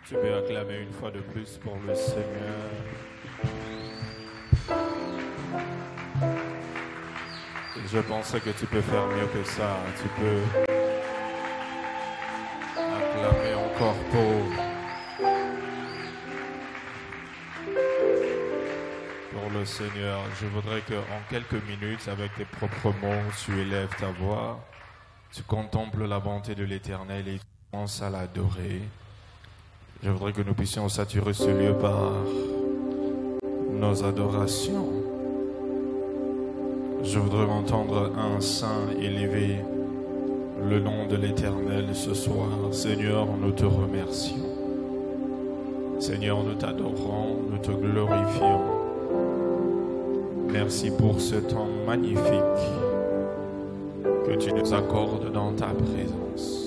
Tu peux acclamer une fois de plus pour le Seigneur. Et je pensais que tu peux faire mieux que ça. Tu peux acclamer encore pour le Seigneur. Je voudrais qu'en quelques minutes, avec tes propres mots, tu élèves ta voix. Tu contemples la bonté de l'Éternel et tu commences à l'adorer. Je voudrais que nous puissions saturer ce lieu par nos adorations. Je voudrais entendre un saint élever le nom de l'Éternel ce soir. Seigneur, nous te remercions. Seigneur, nous t'adorons, nous te glorifions. Merci pour ce temps magnifique que tu nous accordes dans ta présence.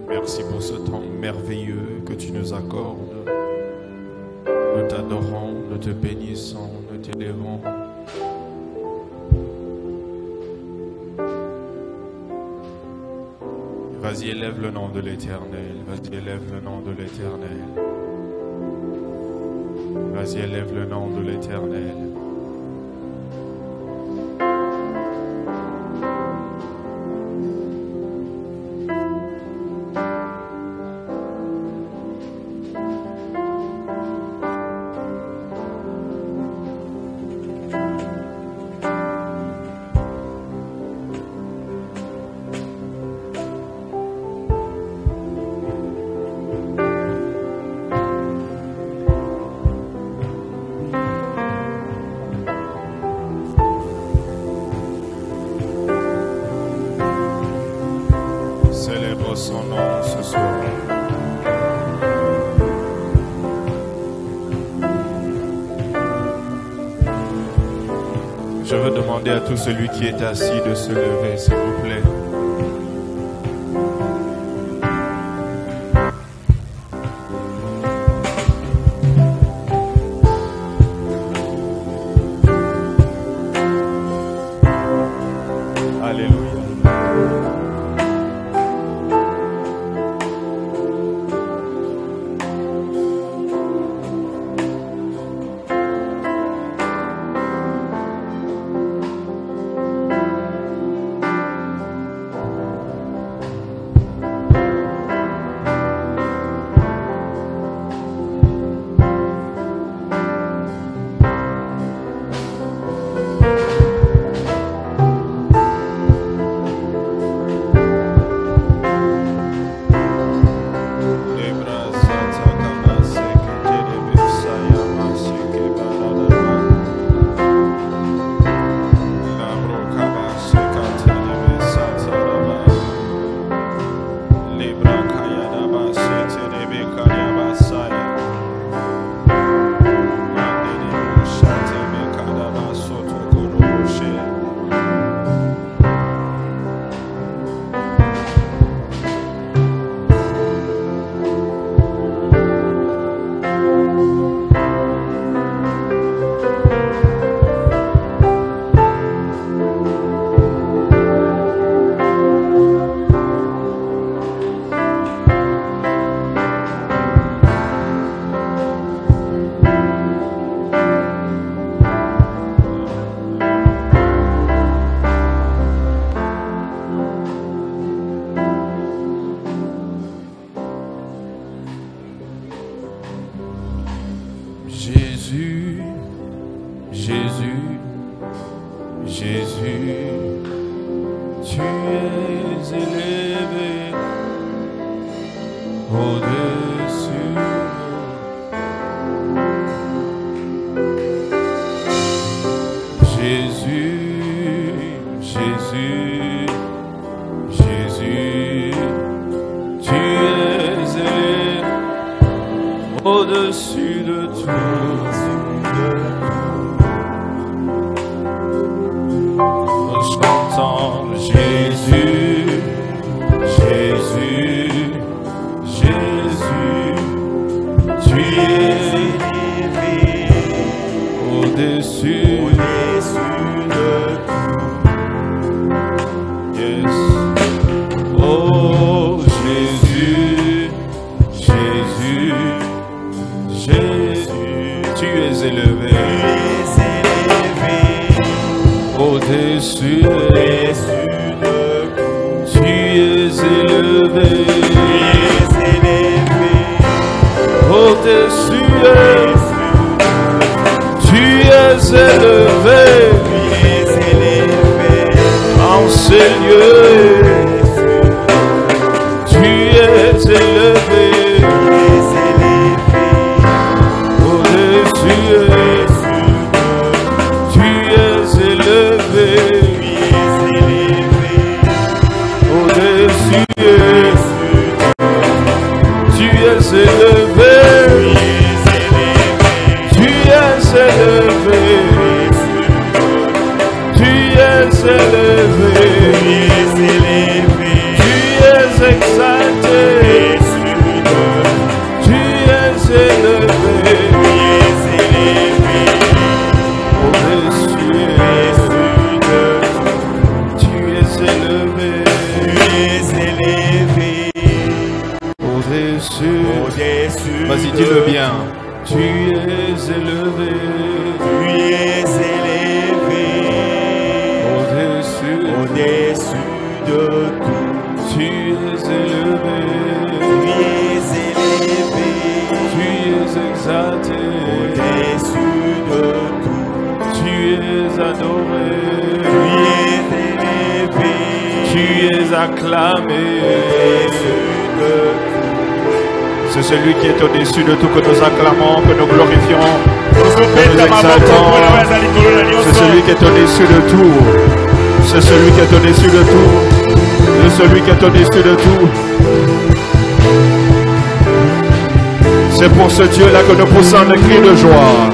Merci pour ce temps merveilleux que tu nous accordes. Nous t'adorons, nous te bénissons, nous t'élevons. Vas-y, élève le nom de l'Éternel. Vas-y, élève le nom de l'Éternel. Vas-y, élève le nom de l'Éternel. Son nom ce soir. Je veux demander à tout celui qui est assis de se lever, s'il vous plaît. Au-dessus de tout. Nous chantons Jésus, Jésus, Jésus, tu es au-dessus de tout. Yes. Oh Jésus, élevé. Tu es élevé. Au-dessus. Tu es élevé. Tu es élevé. Tu es élevé. Tu es exalté. Tu es élevé. Au-dessus. Tu es élevé. Au-dessus. Vas-y, dis-le bien. Tu es élevé. Au-dessus. De tout. Tu es élevé. Tu es exalté. Au-dessus de tout. Tu es adoré. Tu es acclamé. C'est celui qui est au-dessus de tout que nous acclamons, que nous glorifions, que nous exaltons. C'est celui qui est au-dessus de tout. C'est celui qui est au-dessus de tout. C'est celui qui est au-dessus de tout. C'est pour ce Dieu-là que nous poussons des cris de joie.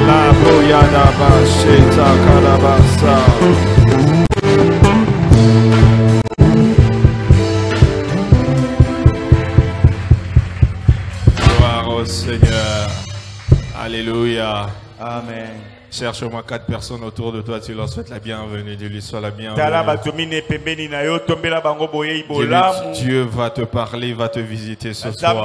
La boyadaba sheta kalabasa. Gloire au Seigneur. Alléluia. Amen. Cherche au moins 4 personnes autour de toi, tu leur souhaites la bienvenue, dis-lui sois la bienvenue. Dieu va te parler, va te visiter ce soir.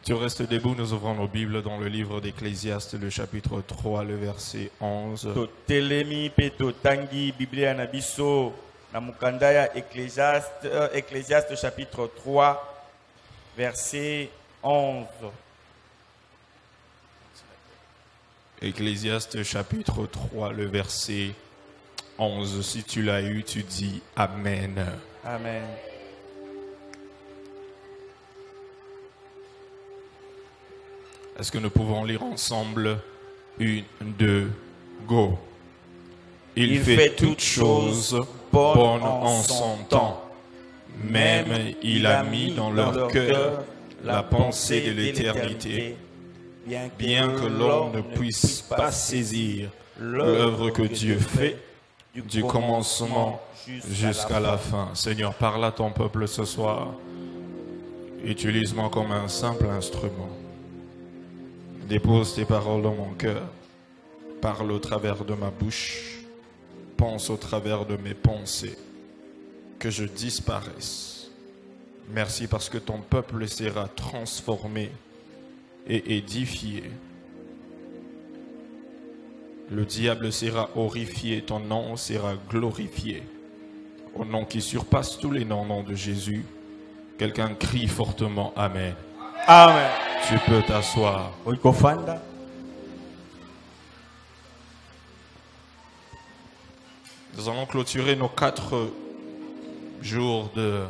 Tu restes debout, nous ouvrons nos Bibles dans le livre d'Ecclésiaste, le chapitre 3, le verset 11. Ecclésiaste chapitre 3, verset 11. Ecclésiaste chapitre 3, le verset 11. Si tu l'as eu, tu dis Amen. Amen. Est-ce que nous pouvons lire ensemble? 1, 2, go. Il fait toutes choses bonnes en son temps. Même il a mis dans leur cœur la pensée de l'éternité, bien que l'homme ne puisse pas saisir l'œuvre que Dieu fait du commencement jusqu'à la fin. Seigneur, parle à ton peuple ce soir. Utilise-moi comme un simple instrument. Dépose tes paroles dans mon cœur. Parle au travers de ma bouche. Pense au travers de mes pensées. Que je disparaisse. Merci parce que ton peuple sera transformé et édifié. Le diable sera horrifié, ton nom sera glorifié. Au nom qui surpasse tous les noms, au nom de Jésus. Quelqu'un crie fortement Amen. Amen. Tu peux t'asseoir. Nous allons clôturer nos 4 jours de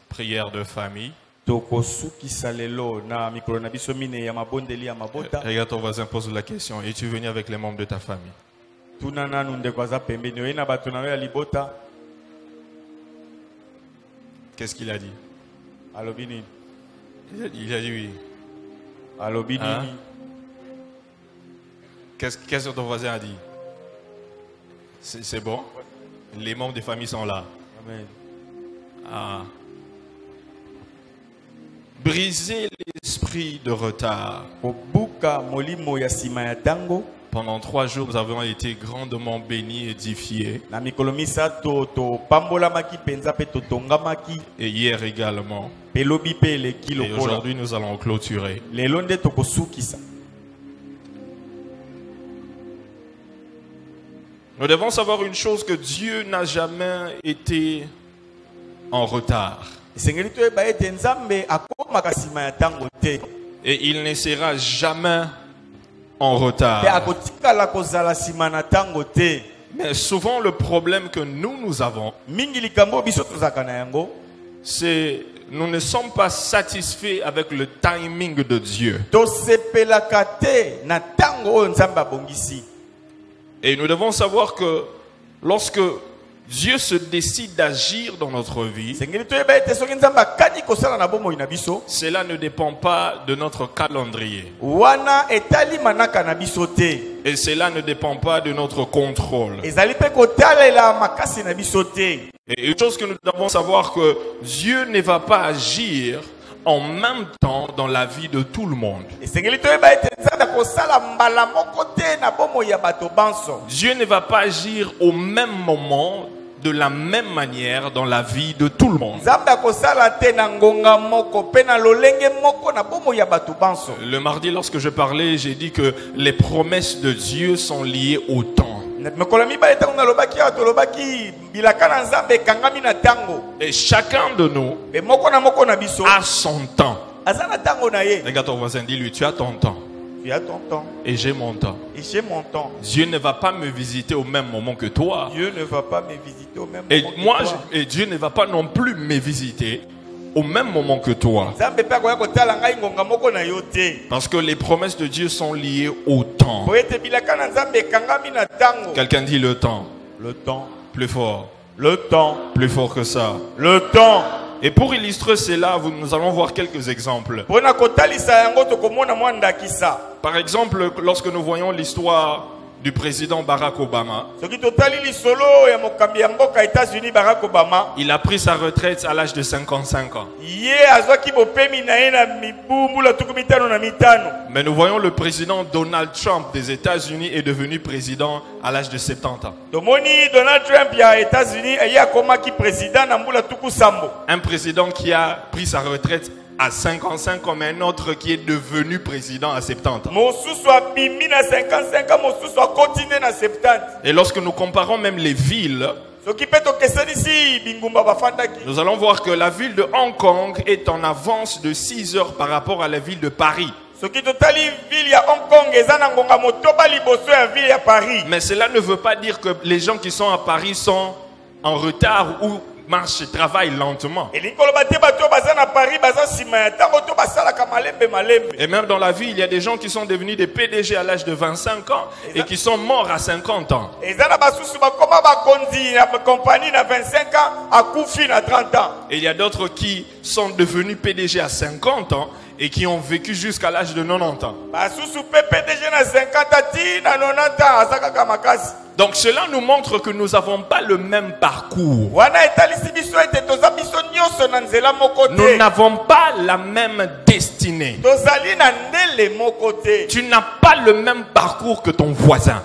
prière de famille. Regarde ton voisin, pose la question. Es-tu venu avec les membres de ta famille? Qu'est-ce qu'il a dit? Il a dit oui. Hein? Qu'est-ce que ton voisin a dit? C'est bon? Les membres des familles sont là. Amen. Ah. Briser l'esprit de retard. Pendant 3 jours, nous avons été grandement bénis, édifiés. Et hier également. Et aujourd'hui, nous allons clôturer. Nous devons savoir une chose, que Dieu n'a jamais été en retard. Et il ne sera jamais en retard. Mais souvent le problème que nous avons, c'est nous ne sommes pas satisfaits avec le timing de Dieu. Et nous devons savoir que lorsque Dieu se décide d'agir dans notre vie, cela ne dépend pas de notre calendrier. Et cela ne dépend pas de notre contrôle. Et une chose que nous devons savoir, que Dieu ne va pas agir en même temps dans la vie de tout le monde. Dieu ne va pas agir au même moment, de la même manière dans la vie de tout le monde. Le mardi, lorsque je parlais, j'ai dit que les promesses de Dieu sont liées au temps. Et chacun de nous a son temps. Regarde ton voisin, dis-lui, tu as ton temps. Tu as ton temps. Et j'ai mon temps. Et j'ai mon temps. Dieu ne va pas me visiter au même moment que toi. Dieu ne va pas me visiter au même moment que toi. Et Dieu ne va pas non plus me visiter au même moment que toi. Parce que les promesses de Dieu sont liées au temps. Quelqu'un dit le temps. Le temps. Plus fort. Le temps. Plus fort que ça. Le temps. Et pour illustrer cela, nous allons voir quelques exemples. Par exemple, lorsque nous voyons l'histoire du président Barack Obama, il a pris sa retraite à l'âge de 55 ans. Mais nous voyons le président Donald Trump des États-Unis est devenu président à l'âge de 70 ans. Un président qui a pris sa retraite à 55 ans, mais un autre qui est devenu président à 70 ans. Et lorsque nous comparons même les villes, nous allons voir que la ville de Hong Kong est en avance de 6 heures par rapport à la ville de Paris. Mais cela ne veut pas dire que les gens qui sont à Paris sont en retard ou marche et travaille lentement. Et même dans la vie, il y a des gens qui sont devenus des PDG à l'âge de 25 ans et qui sont morts à 50 ans. Et il y a d'autres qui sont devenus PDG à 50 ans et qui ont vécu jusqu'à l'âge de 90 ans. Donc cela nous montre que nous n'avons pas le même parcours. Nous n'avons pas la même destinée. Tu n'as pas le même parcours que ton voisin.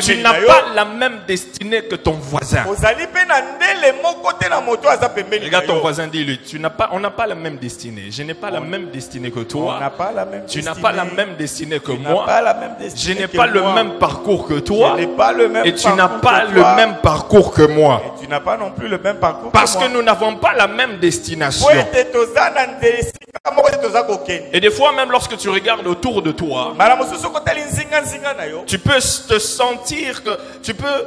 Tu n'as pas la même destinée que ton voisin. Regarde ton voisin, dis-lui, on n'a pas la même destinée. Je n'ai pas la même destinée que toi. Tu n'as pas la même destinée que moi. Je n'ai pas le même parcours que toi. Et tu n'as pas le même parcours que moi. Et tu n'as pas non plus le même parcours. Parce que nous n'avons pas la même destination. Et des fois, même lorsque tu regardes autour de toi, tu peux te sentir que tu peux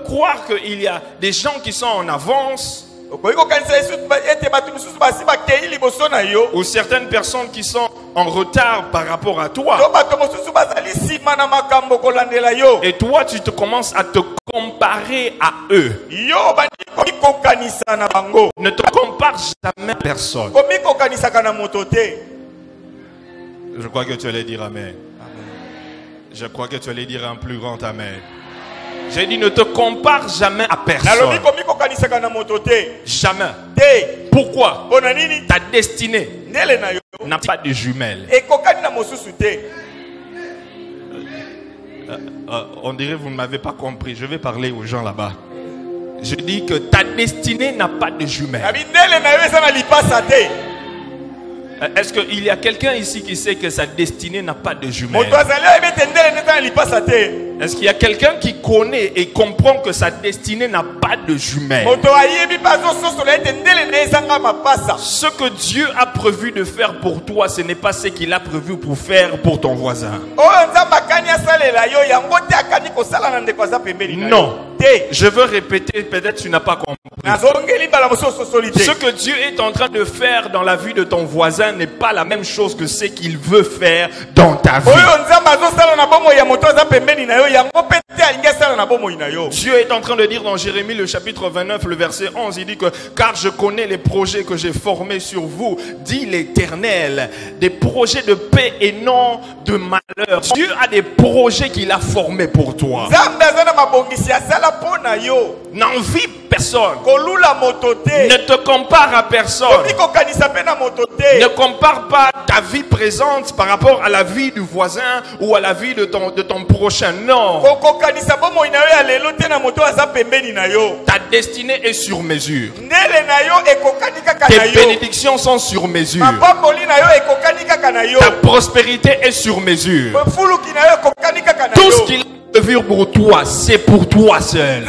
croire qu'il y a des gens qui sont en avance. Ou certaines personnes qui sont en retard par rapport à toi. Et toi, tu te commences à te comparer à eux. Ne te compare jamais à personne. Je crois que tu allais dire amen. Je crois que tu allais dire un plus grand amen. J'ai dit ne te compare jamais à personne. Jamais. Pourquoi? Ta destinée n'a pas de jumelles. On dirait que vous ne m'avez pas compris. Je vais parler aux gens là-bas. Je dis que ta destinée n'a pas de jumelles. Est-ce qu'il y a quelqu'un ici qui sait que sa destinée n'a pas de jumelles? Est-ce qu'il y a quelqu'un qui connaît et comprend que sa destinée n'a pas de jumelle? Ce que Dieu a prévu de faire pour toi, ce n'est pas ce qu'il a prévu pour faire pour ton voisin. Non. Je veux répéter, peut-être tu n'as pas compris. Ce que Dieu est en train de faire dans la vie de ton voisin n'est pas la même chose que ce qu'il veut faire dans ta vie. Dieu est en train de dire dans Jérémie le chapitre 29, le verset 11, il dit que car je connais les projets que j'ai formés sur vous, dit l'Éternel, des projets de paix et non de malheur. Dieu a des projets qu'il a formés pour toi. N'envie personne. Ne te compare à personne. Ne compare pas ta vie présente par rapport à la vie du voisin ou à la vie de ton prochain. Non. Ta destinée est sur mesure. Tes bénédictions sont sur mesure. Ta prospérité est sur mesure. Tout ce qu'il a prévu pour toi, c'est pour toi seul.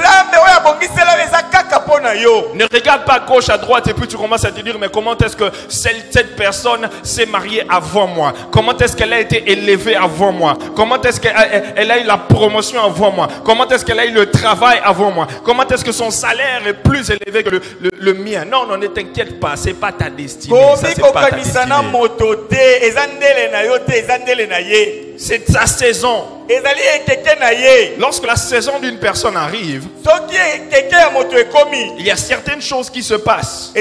Ne regarde pas à gauche, à droite et puis tu commences à te dire mais comment est-ce que cette personne s'est mariée avant moi? Comment est-ce qu'elle a été élevée avant moi? Comment est-ce qu'elle a eu la promotion avant moi? Comment est-ce qu'elle a eu le travail avant moi? Comment est-ce que son salaire est plus élevé que le mien? Non, non, ne t'inquiète pas, c'est pas ta destinée. Ça, c'est pas ta destinée. C'est sa saison. Lorsque la saison d'une personne arrive, il y a certaines choses qui se passent.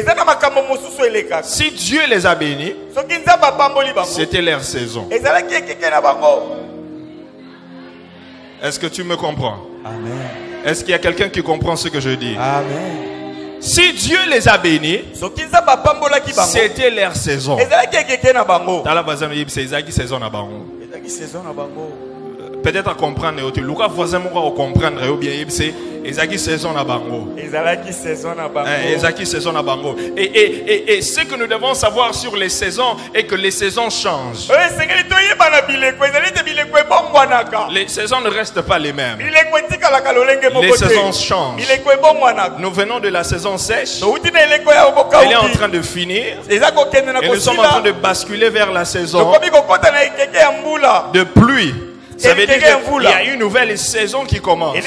Si Dieu les a bénis, c'était leur saison. Est-ce que tu me comprends? Amen. Est-ce qu'il y a quelqu'un qui comprend ce que je dis? Amen. Si Dieu les a bénis, c'était leur saison. Peut-être à comprendre, Lucas voisin moi comprendre ou bien c'est Ezaki saison na bango. Ezaki saison na bango. Et ce que nous devons savoir sur les saisons est que les saisons changent. Les saisons ne restent pas les mêmes. Les saisons changent. Nous venons de la saison sèche. Elle est en train de finir. Et nous sommes en train de basculer vers la saison de pluie. Ça veut dire qu'il y a une nouvelle saison qui commence. Et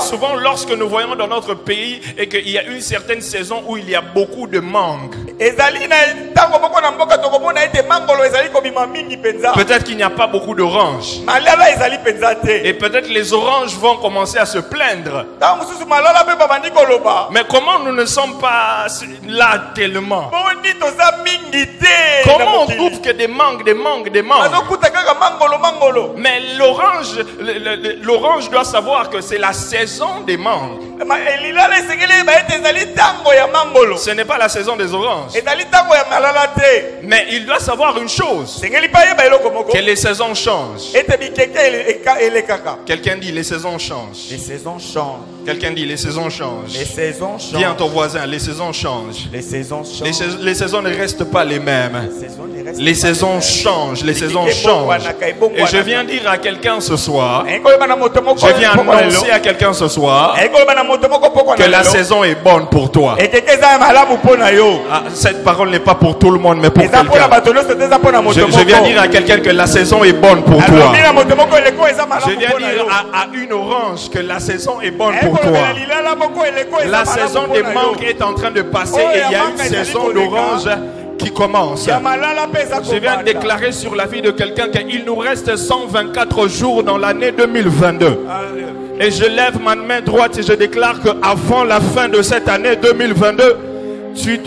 souvent, lorsque nous voyons dans notre pays et qu'il y a une certaine saison où il y a beaucoup de mangue, peut-être qu'il n'y a pas beaucoup d'oranges. Et peut-être les oranges vont commencer à se plaindre. Mais comment nous ne sommes pas là tellement? Comment on trouve que des mangues? Mais l'orange doit savoir que c'est la saison des mangues. Ce n'est pas la saison des oranges. Mais il doit savoir une chose, que les saisons changent. Quelqu'un dit les saisons changent. Quelqu'un dit les saisons changent. Dis à ton voisin, les saisons changent. Les saisons ne restent pas les mêmes. Les saisons changent. Les saisons changent. Et je viens dire à quelqu'un ce soir, je viens annoncer à quelqu'un ce soir que la saison est bonne pour toi. Ah, cette parole n'est pas pour tout le monde, mais pour quelqu'un. Je viens dire à quelqu'un que la saison est bonne pour toi. Je viens dire à une orange que la saison est bonne pour toi. La saison des mangues est en train de passer et il y a une saison d'orange qui commence. Je viens déclarer sur la vie de quelqu'un qu'il nous reste 124 jours dans l'année 2022. Et je lève ma main droite et je déclare qu'avant la fin de cette année 2022, tu es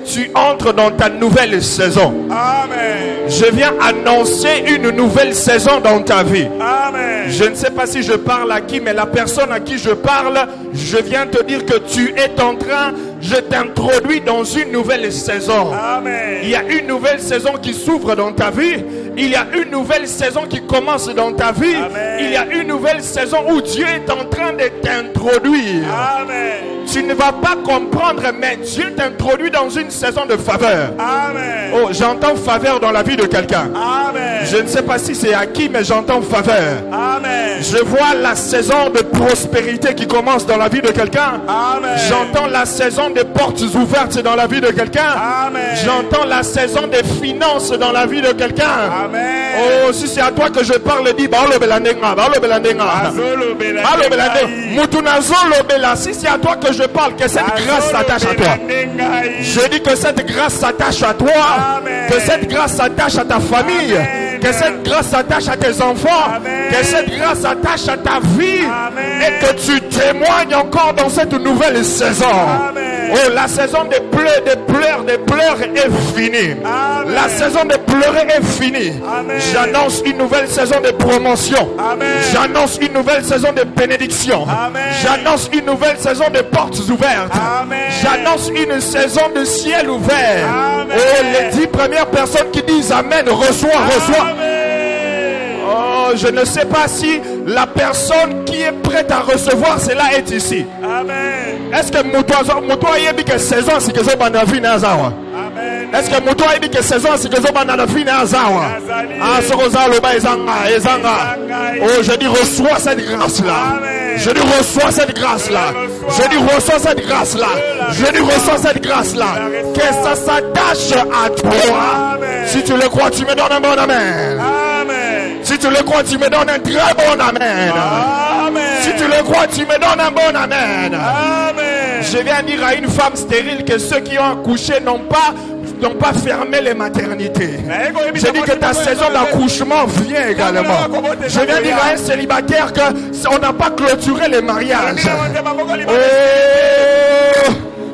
tu entres dans ta nouvelle saison. Amen. Je viens annoncer une nouvelle saison dans ta vie. Amen. Je ne sais pas si je parle à qui, mais la personne à qui je parle, je viens te dire que tu es en train, je t'introduis dans une nouvelle saison. Amen. Il y a une nouvelle saison qui s'ouvre dans ta vie Il y a une nouvelle saison qui commence dans ta vie. Amen. Il y a une nouvelle saison où Dieu est en train de t'introduire. Amen. Tu ne vas pas comprendre, mais Dieu t'introduit dans une saison de faveur. Amen. Oh, j'entends faveur dans la vie de quelqu'un. Amen. Je ne sais pas si c'est à qui, mais j'entends faveur. Amen. Je vois la saison de prospérité qui commence dans la vie de quelqu'un. Amen. J'entends la saison des portes ouvertes dans la vie de quelqu'un. Amen. J'entends la saison des finances dans la vie de quelqu'un. Amen. Oh, si c'est à toi que je parle, dis Baolo Belandenga, Baolo Belandenga. Azolo Bela. Baolo Belandenga. Mutunazolo Bela. Si c'est à toi que je parle, que cette grâce s'attache à toi. Je dis que cette grâce s'attache à toi. Amen. Que cette grâce s'attache à ta famille. Amen. Que cette grâce s'attache à tes enfants. Amen. Que cette grâce s'attache à ta vie. Amen. Et que tu témoignes encore dans cette nouvelle saison. Amen. Oh, la saison des pleurs est finie. Amen. La saison de pleurer est finie. Amen. J'annonce une nouvelle saison de promotion. Amen. J'annonce une nouvelle saison de bénédiction. Amen. J'annonce une nouvelle saison de portes ouvertes. Amen. J'annonce une saison de ciel ouvert. Amen. Oh, les 10 premières personnes qui disent Amen, reçois. Amen. Oh, je ne sais pas si la personne qui est prête à recevoir cela est ici. Amen. Est-ce que Moutoua a dit que saison c'est que ça va vie nazawa? Amen. Est-ce que Moutoua a dit que saison c'est que ça va vie nazawa? Ah, ce que ça le bas ezanga. Oh, je dis reçois cette grâce là. Je dis reçois cette grâce là. Je dis reçois cette grâce là. Je dis reçois cette grâce là. Que ça s'attache à toi. Si tu le crois, tu me donnes un bon amen. Amen. Si tu le crois, tu me donnes un très bon amen. Amen. Si tu le crois, tu me donnes un bon amen. Amen. Je viens dire à une femme stérile que ceux qui ont accouché n'ont pas fermé les maternités. Je dis que ta saison d'accouchement vient également. Je viens dire à un célibataire qu'on n'a pas clôturé les mariages. Oh,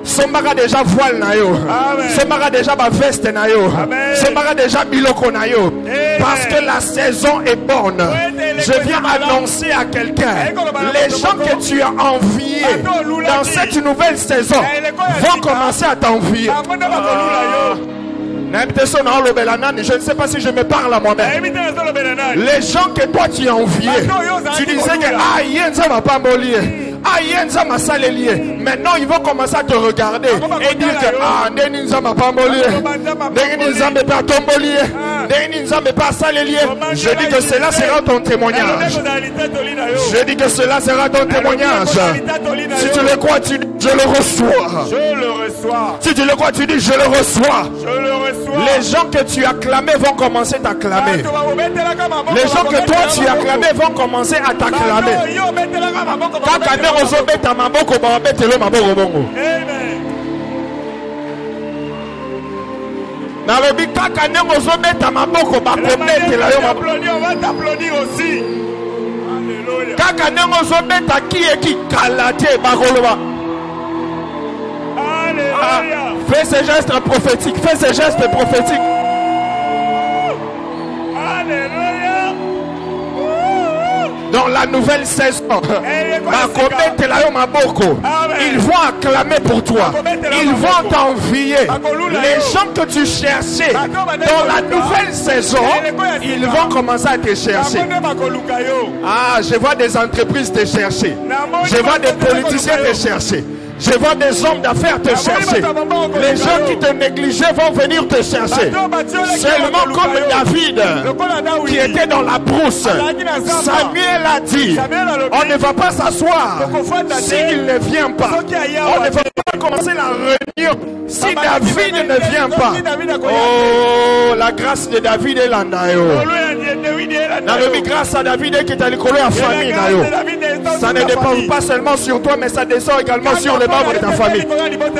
Sombara déjà voile na yo. Sombara déjà ba veste na yo. Sombara déjà biloko na yo. Parce que la saison est bonne. Je viens annoncer à quelqu'un, les gens que tu as enviés dans cette nouvelle saison vont commencer à t'envier. Je ne sais pas si je me parle à moi-même. Les gens que toi tu as enviés, tu disais que ah, Yenza m'a pas molié. Ah, Yenza m'a salélié. Maintenant, ils vont commencer à te regarder et dire que ah, Nenza m'a pas molié. Nenza m'a pas tombolié. Nenza m'a pas salélié. Je dis que cela sera ton témoignage. Je dis que cela sera ton témoignage. Si tu le crois, tu dis je le reçois. Je le reçois. Si tu le crois, tu dis je le reçois. Je le reçois. Les gens que tu as clamés vont commencer à t'acclamer. Les gens que toi tu as clamés vont commencer à t'acclamer. Nalobi kaka ndenge ozobeta maboko bakobetela yo maboko. On va t'applaudir aussi. Alléluia. Kaka ndenge ozobeta ki kala te bakoloba. Alléluia. Fais ces gestes prophétiques. Fais ces gestes prophétiques. Alléluia. Dans la nouvelle saison, ils vont acclamer pour toi. Ils vont t'envier. Les gens que tu cherchais dans la nouvelle saison, ils vont commencer à te chercher. Ah, je vois des entreprises te chercher. Je vois des politiciens te chercher. Je vois des hommes d'affaires te chercher. Les gens qui te négligeaient vont venir te chercher. Seulement comme David, qui était dans la brousse, Samuel a dit, on ne va pas s'asseoir s'il ne vient pas. On ne va pas commencer la réunion si David ne vient pas. Oh, la grâce de David est là. Grâce à David qui est allé coller à famille. Ça ne dépend pas seulement sur toi, mais ça descend également sur les membres de ta famille.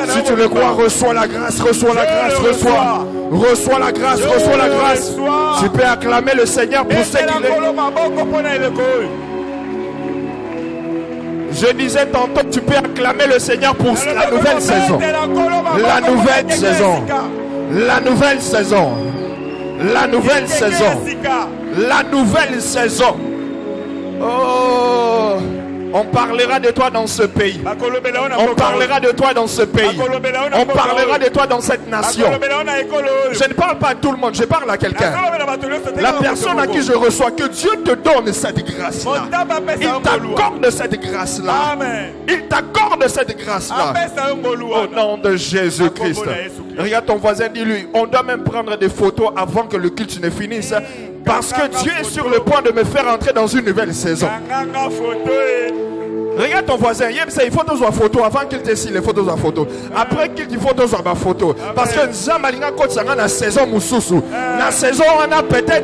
Si tu le crois, reçois la grâce, reçois la grâce, reçois. Reçois la grâce, reçois la grâce. Tu peux acclamer le Seigneur pour ce qu'il est. Je disais tantôt que tu peux acclamer le Seigneur pour la nouvelle saison. La nouvelle saison. La nouvelle saison. La nouvelle saison. La nouvelle saison. Oh. On parlera de toi dans ce pays. On parlera de toi dans ce pays. On parlera de toi dans cette nation. Je ne parle pas à tout le monde, je parle à quelqu'un. La personne à qui je reçois, que Dieu te donne cette grâce-là. Il t'accorde cette grâce-là. Il t'accorde cette grâce-là. Au nom de Jésus-Christ. Regarde ton voisin, dis-lui, on doit même prendre des photos avant que le culte ne finisse. Parce que Dieu est sur le point de me faire entrer dans une nouvelle saison. Regarde ton voisin, il faut que tu sois photo avant qu'il te signe les photos à photo. Après qu'il te faut soit ma photo. Parce que la saison Moussousou. La saison on a peut-être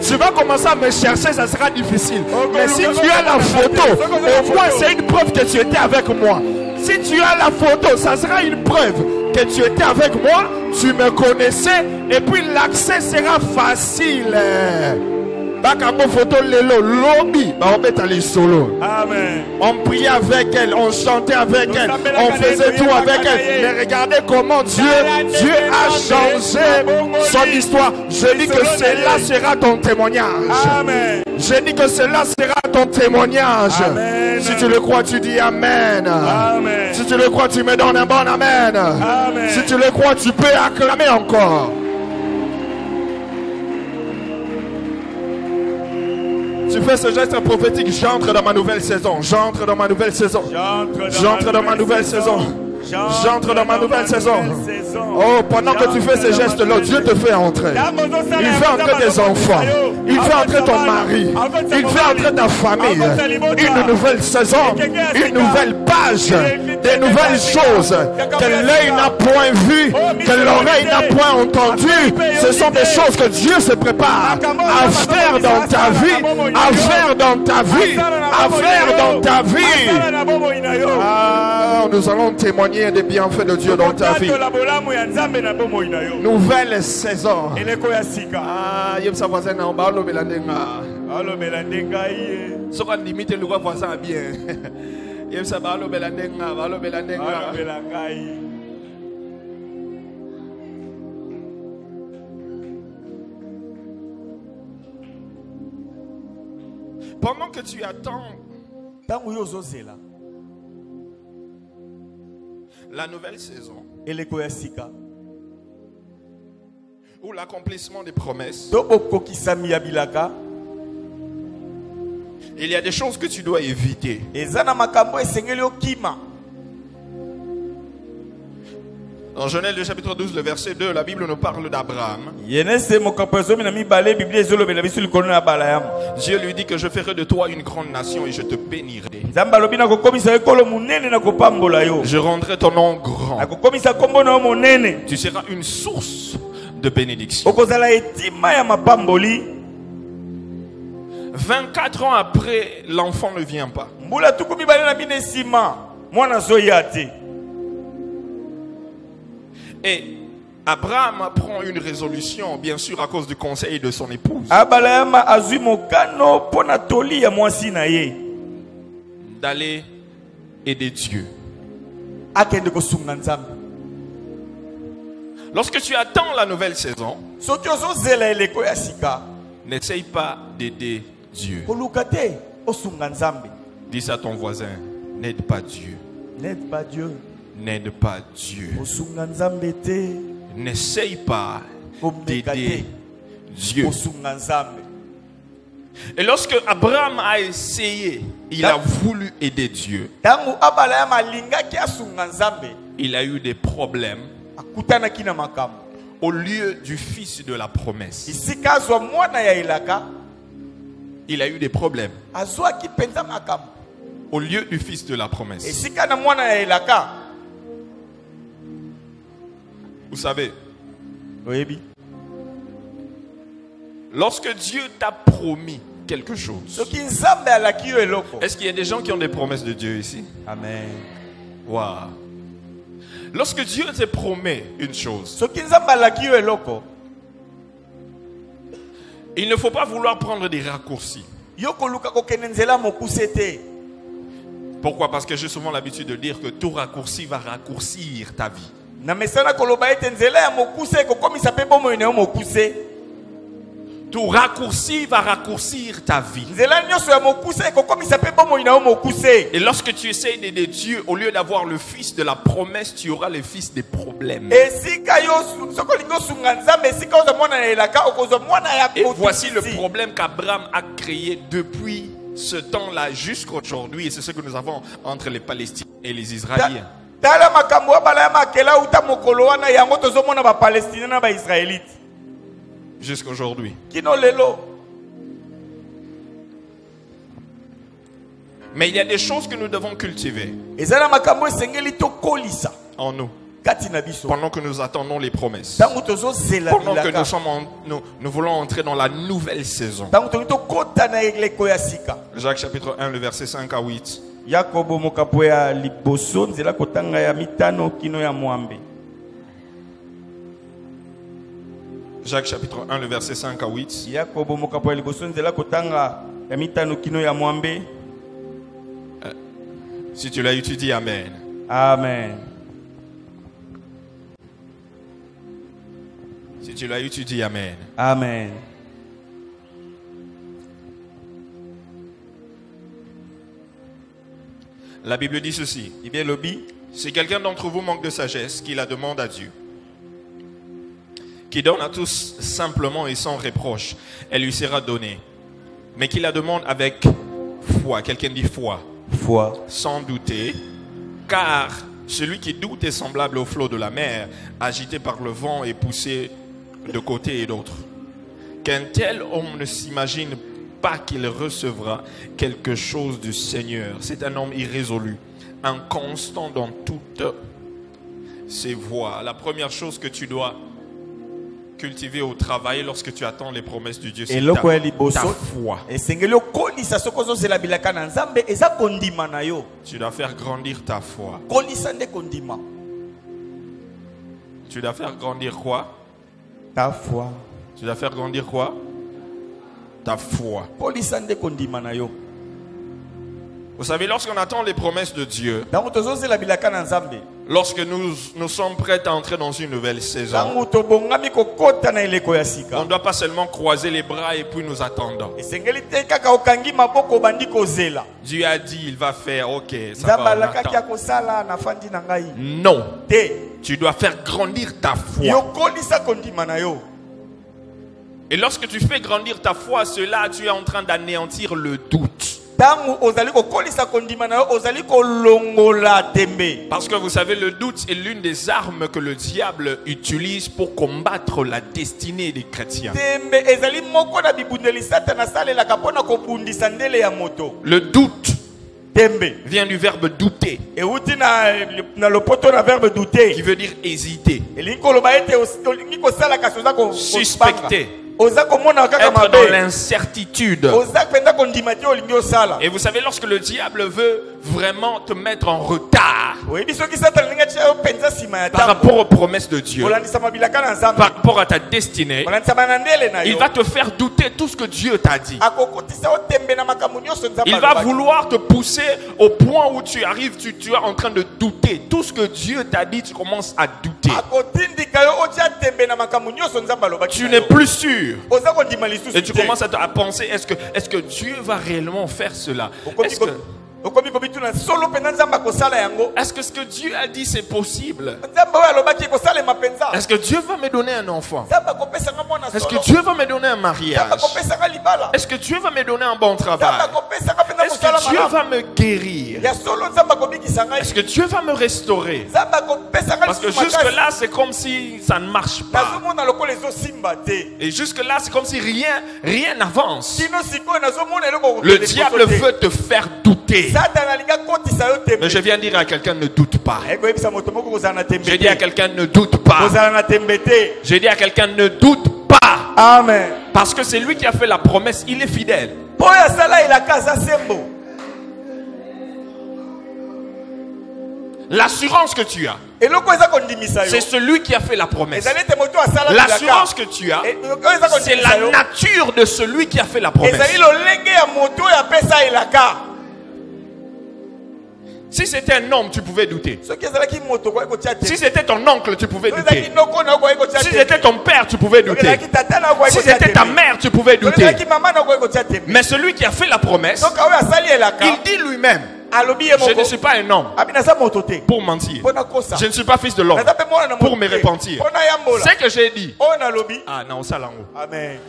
tu vas commencer à me chercher, ça sera difficile. Mais si tu as la photo, au moins c'est une preuve que tu étais avec moi. Si tu as la photo, ça sera une preuve que tu étais avec moi, tu me connaissais et puis l'accès sera facile. On priait avec elle, on chantait avec elle, on faisait tout avec elle. Mais regardez comment Dieu a changé son histoire. Je dis que cela sera ton témoignage. Je dis que cela sera ton témoignage. Si tu le crois, tu dis Amen. Si tu le crois, tu me donnes un bon Amen. Si tu le crois, tu peux acclamer encore. Tu fais ce geste prophétique, j'entre dans ma nouvelle saison. J'entre dans ma nouvelle saison. J'entre dans ma nouvelle saison. J'entre dans ma nouvelle saison. Oh, pendant que tu fais ces gestes-là, Dieu te fait entrer. Il fait entrer tes enfants. Il fait entrer ton mari. Il fait entrer ta famille. Une nouvelle saison. Une nouvelle page. Des nouvelles choses que l'œil n'a point vues, que l'oreille n'a point entendues. Ce sont des choses que Dieu se prépare à faire dans ta vie. À faire dans ta vie. À faire dans ta vie. Ah, nous allons témoigner des bienfaits de Dieu dans ta vie. Nouvelle saison. Ah, il y a sa voisin en bas, l'homme sera limité le voisin bien. Il y a sa balo belandenga, balo belandenga. Pendant que tu attends la nouvelle saison ou l'accomplissement des promesses, il y a des choses que tu dois éviter. Dans Genèse le chapitre 12, le verset 2, la Bible nous parle d'Abraham. Dieu lui dit que je ferai de toi une grande nation et je te bénirai. Je rendrai ton nom grand. Tu seras une source de bénédiction. 24 ans après, l'enfant ne vient pas. Et Abraham prend une résolution, bien sûr, à cause du conseil de son épouse, d'aller aider Dieu. Lorsque tu attends la nouvelle saison, n'essaye pas d'aider Dieu. Dis à ton voisin, n'aide pas Dieu. N'aide pas Dieu. N'aide pas Dieu. N'essaye pas d'aider Dieu. Et lorsque Abraham a essayé, il a voulu aider Dieu, il a eu des problèmes au lieu du fils de la promesse. Il a eu des problèmes au lieu du fils de la promesse. Vous savez, lorsque Dieu t'a promis quelque chose, est-ce qu'il y a des gens qui ont des promesses de Dieu ici? Amen. Wow. Lorsque Dieu te promet une chose, il ne faut pas vouloir prendre des raccourcis. Pourquoi? Parce que j'ai souvent l'habitude de dire que tout raccourci va raccourcir ta vie. Tout raccourci va raccourcir ta vie. Et lorsque tu essayes d'aider Dieu, au lieu d'avoir le fils de la promesse, tu auras le fils des problèmes. Et voici le problème qu'Abraham a créé depuis ce temps-là jusqu'à aujourd'hui. Et c'est ce que nous avons entre les Palestiniens et les Israéliens. Jusqu'à aujourd'hui. Mais il y a des choses que nous devons cultiver en nous. Pendant que nous attendons les promesses. Pendant que nous voulons entrer dans la nouvelle saison. Jacques chapitre 1, le verset 5 à 8. Jacques chapitre 1, le verset 5 à 8. Si tu l'as étudié, amen. Amen. Si tu l'as étudié, amen. Amen. La Bible dit ceci. Si quelqu'un d'entre vous manque de sagesse, qu'il la demande à Dieu, qui donne à tous simplement et sans reproche, elle lui sera donnée. Mais qui la demande avec foi. Quelqu'un dit foi. Foi. Sans douter, car celui qui doute est semblable au flot de la mer, agité par le vent et poussé de côté et d'autre. Qu'un tel homme ne s'imagine pas qu'il recevra quelque chose du Seigneur. C'est un homme irrésolu, inconstant dans toutes ses voies. La première chose que tu dois cultiver au travail lorsque tu attends les promesses de Dieu, c'est ta foi. Tu dois faire grandir ta foi. Tu dois faire grandir quoi? Ta foi. Tu dois faire grandir quoi? Ta foi. Vous savez, lorsqu'on attend les promesses de Dieu, lorsque nous sommes prêts à entrer dans une nouvelle saison, on ne doit pas seulement croiser les bras et puis nous attendre. Dieu a dit, il va faire, ok, ça va, on attend. Non. Tu dois faire grandir ta foi. Et lorsque tu fais grandir ta foi, cela, tu es en train d'anéantir le doute. Parce que vous savez, le doute est l'une des armes que le diable utilise pour combattre la destinée des chrétiens. Le doute vient du verbe douter, qui veut dire hésiter, suspecter, être dans l'incertitude. Et vous savez, lorsque le diable veut vraiment te mettre en retard par rapport aux promesses de Dieu, par rapport à ta destinée, il va te faire douter tout ce que Dieu t'a dit. Il va vouloir te pousser au point où tu arrives, tu es en train de douter. Tout ce que Dieu t'a dit, tu commences à douter. Tu n'es plus sûr. Et tu commences à penser, est-ce que Dieu va réellement faire cela? Est-ce que ce que Dieu a dit c'est possible? Est-ce que Dieu va me donner un enfant? Est-ce que Dieu va me donner un mariage? Est-ce que Dieu va me donner un bon travail? Est-ce que Dieu va me guérir? Est-ce que Dieu va me restaurer? Parce que jusque là c'est comme si ça ne marche pas. Et jusque là c'est comme si rien n'avance. Le diable veut te faire douter. Mais je viens dire à quelqu'un, ne doute pas. Je dis à quelqu'un, ne doute pas. Je dis à quelqu'un, ne doute pas. Amen. Parce que c'est lui qui a fait la promesse, il est fidèle. L'assurance que tu as, c'est celui qui a fait la promesse. L'assurance que tu as, c'est la nature de celui qui a fait la promesse. Si c'était un homme, tu pouvais douter. soki ezalaki moto okoki kotia Si tembe c'était ton oncle, tu pouvais soki ezalaki douter. ndoko na okoki kotia Si tembe c'était ton père, tu pouvais soki douter. ezalaki tata na okoki Si kotia c'était ta tembe mère, tu pouvais soki douter. ezalaki mama na okoki kotia tembe Mais celui qui a fait la promesse, soki oyo asali elaka il dit lui-même, alobi ye je ne moko suis pas un homme abi naza moto te pour mentir. mpo nakosa Je ne suis pas fils de l'homme naza mpe mwana na moto pour me te repentir. mpo nayambola Ce que j'ai dit, oyo nalobi ah non, ça là. amen.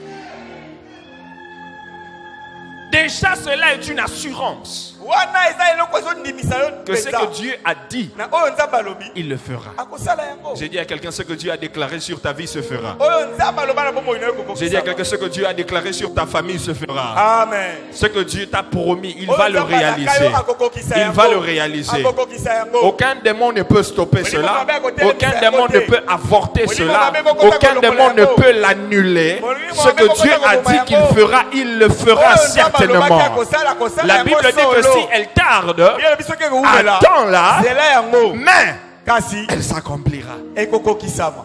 Déjà, cela est une assurance wana eza eloko ezondimisa yo que ce mpenza que Dieu a dit, na oyo nzambe alobi il le fera. akosala yango J'ai dit à quelqu'un, ce que Dieu a déclaré sur ta vie se fera. oyo nzambe aloba na bomoi na yo J'ai dit à kokokisama quelqu'un, ce que Dieu a déclaré sur ta famille se fera. amen. Ce que Dieu t'a promis, il Oyo va le nzambe alaka réaliser. yo akokokisa Il yango. va le réaliser. akokokisa yango Aucun démon ne peut stopper cela. Aucun démon ne peut avorter Molimo cela. mabe moko Aucun tako démon ne lokola peut l'annuler. Molimo Ce mabe que moko Dieu tako a dit lokola qu'il yango. fera, il le fera Oyo nzambe certainement. alobaki akosala, akosala La yango Bible dit que solo. si elle tarde, Bien lobi soki ekoumela, attends-la, zela yango mais kasi elle s'accomplira. ekokokisama.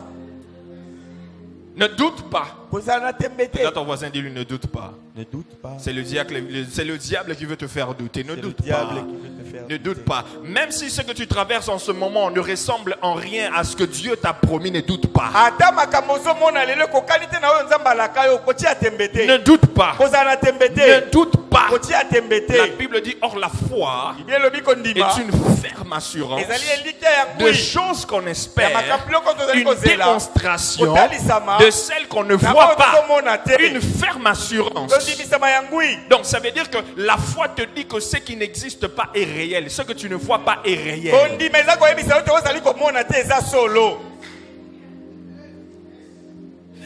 Ne doute pas. kozala na tembe te. Regarde ton voisin, dis-lui ne doute pas. Ne doute pas. C'est le diable qui veut te faire douter. Ne C'est le doute pas. diable qui veut te faire Ne doute douter. pas. Même si ce que tu traverses en ce moment ne ressemble en rien à ce que Dieu t'a promis, ne doute pas. ata makambo ozomona lelo ekokani te na oyo nzambe alaka yo kotia tembe te. Ne doute pas. kozala na tembe Ne te. doute pas. kotia tembe La te. Bible dit, or la foi Bien lobi kondima est une ferme assurance ezali elike ya de ngwi choses qu'on ya espère, makambo biloko tozali une kozela démonstration kotalisama de celles qu'on ne na voit oyo pas, tozomona te. une ferme assurance. tondimisama ya ngwi. Donc ça veut dire que la foi te dit que ce qui n'existe pas est réel, ce que tu ne vois pas est réel. kondima eza koyebisa yo te ozali komona te eza solo.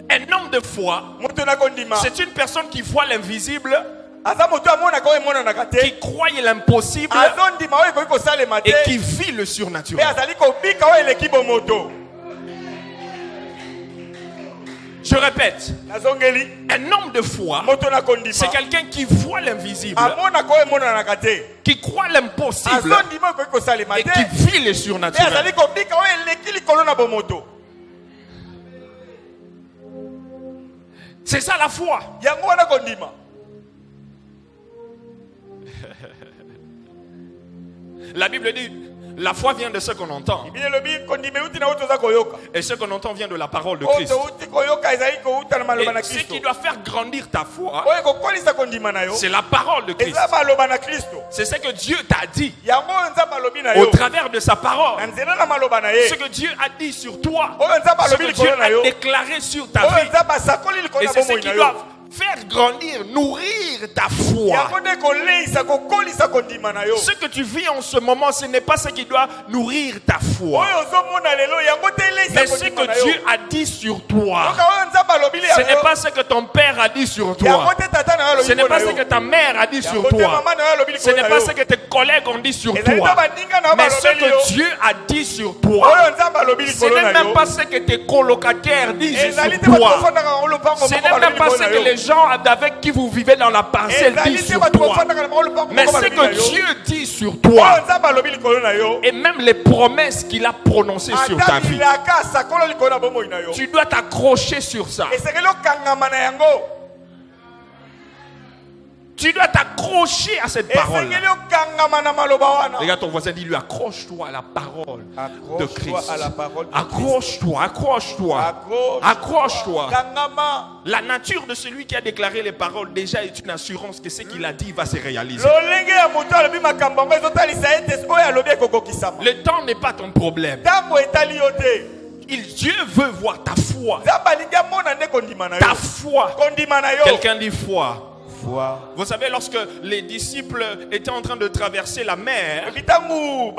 Un homme de foi, moto na kondima c'est une personne qui voit l'invisible, aza moto amonaka oyo emonanaka te. qui croit l'impossible azondima oyo ekoki kosalema te. et qui vit le mpe surnaturel. azali kobika oyo eleki bomoto. Je répète, nazongeli un homme de foi, moto na kondima c'est quelqu'un qui voit l'invisible, amonaka oyo emonanaka te. qui croit l'impossible azondima oyo ekoki kosalema et te. qui vit le mpe surnaturel. azali kobika oyo eleki likolo na bomoto. C'est ça la foi. yango wana kondima. La Bible dit, la foi vient de ce qu'on entend. bino elobi kondima euti na oyo toza koyoka. Et ce qu'on entend vient de la parole de oyo Christ. touti koyoka ezali kouta na maloba na Et ce kristo. qui doit faire grandir ta foi, oyo ekokolisa kondima na yo c'est la parole de Christ. eza maloba na kristo. C'est ce que Dieu t'a dit yango oyo nzambe alobi na au yo travers de sa parole. na nzela na maloba na ye. Ce que Dieu a dit sur toi, oyo nzambe ce alobi que Dieu likolo na a yo. déclaré sur ta oyo vie. nzambe asakoli likolo Et na c'est ce bomoi qui na yo. doit faire grandir, nourrir ta foi. yango nde koleisa kokolisa kondima na yo. Ce que tu vis en ce moment, ce n'est pas ce qui doit nourrir ta foi. oyo ozomona lelo yango te eleisa Mais ce kondima na que yo. Dieu a dit sur toi, oka oyo nzambe alobili ce yango. n'est pas ce que ton père a dit sur yango toi. te tata na yo Ce alobi n'est pas na ce yo. que ta mère a dit sur yango te toi. mama na yo alobi Ce likolo n'est na pas yo. ce que tes collègues ont dit sur ezali toi. na baninga na yo Mais ce balobeli yo. que Dieu a dit sur toi, oyo nzambe alobi ce likolo n'est na même yo. pas ce que tes colocataires disent ezali te sur bato toi. bafandaka ngo lopango Ce moko n'est même balobeli pas ce likolo na que yo. les gens avec qui vous vivez dans la parcelle ezali disent te sur bato toi. bafandaka na ngo lopango Mais moko ce balobeli na que yo. Dieu dit sur oyo toi, nzambe alobi likolo na yo. et même les promesses qu'il a prononcées sur ta ata vie, bilaka asakola likolo na bomoi na yo. tu dois t'accrocher sur ça. esengeli okangama na yango. Tu dois t'accrocher à cette parole. esengeli okangama na maloba wana. Regarde ton voisin, dis-lui, accroche-toi à la parole de Accroche-toi Christ. à la parole de Accroche-toi, accroche-toi. Accroche-toi. Accroche-toi. kangama. La nature de celui qui a déclaré les paroles déjà est une assurance que ce qu'il a dit va se réaliser. lolenge ya moto alobi makambo yango ezotalisa ete oyo alobi ekokokisama. Le temps n'est pas ton problème. ntango etali yo te. Dieu veut voir ta foi. nzambe alingi amona nde kondima na yo. Ta foi. kondima na yo. Quelqu'un dit foi. foi. Vous savez, lorsque les disciples étaient en train de traverser la mer, bitangu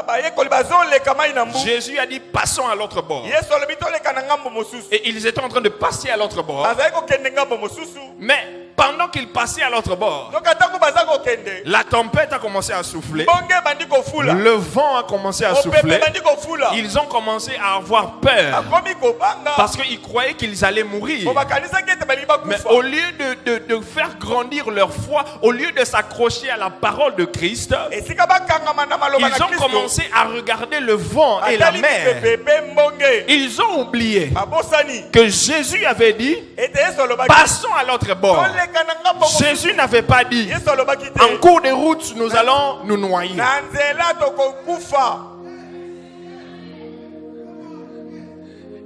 bayekoli bazoleka mai na mbu. Jésus a dit passons à l'autre bord. yesu alobi toleka na ngambo mosusu. Et ils étaient en train de passer à l'autre bord. bazali kokende ngambo mosusu. Mais pendant qu'ils passaient à l'autre bord, donc ntango baza kokende. la tempête a commencé à souffler. bonge bandi kofula. Le vent a commencé à mopepe souffler. bandi kofula. Ils ont commencé à avoir peur akomi kobanga. parce qu'ils croyaient qu'ils allaient mourir. po bakanisaki ete balingi Mais bakufa. au lieu de faire grandir leur foi, au lieu de s'accrocher à la parole de Christ, esika bakangama na maloba na ils ont kristo. commencé à regarder le vent et la atali mer. mipepe mbonge. Ils ont oublié babosani. que Jésus avait dit ete yesu alobaki. passons à l'autre bord. toleka Jésus n'avait pas dit en cours de route nous allons nous noyer.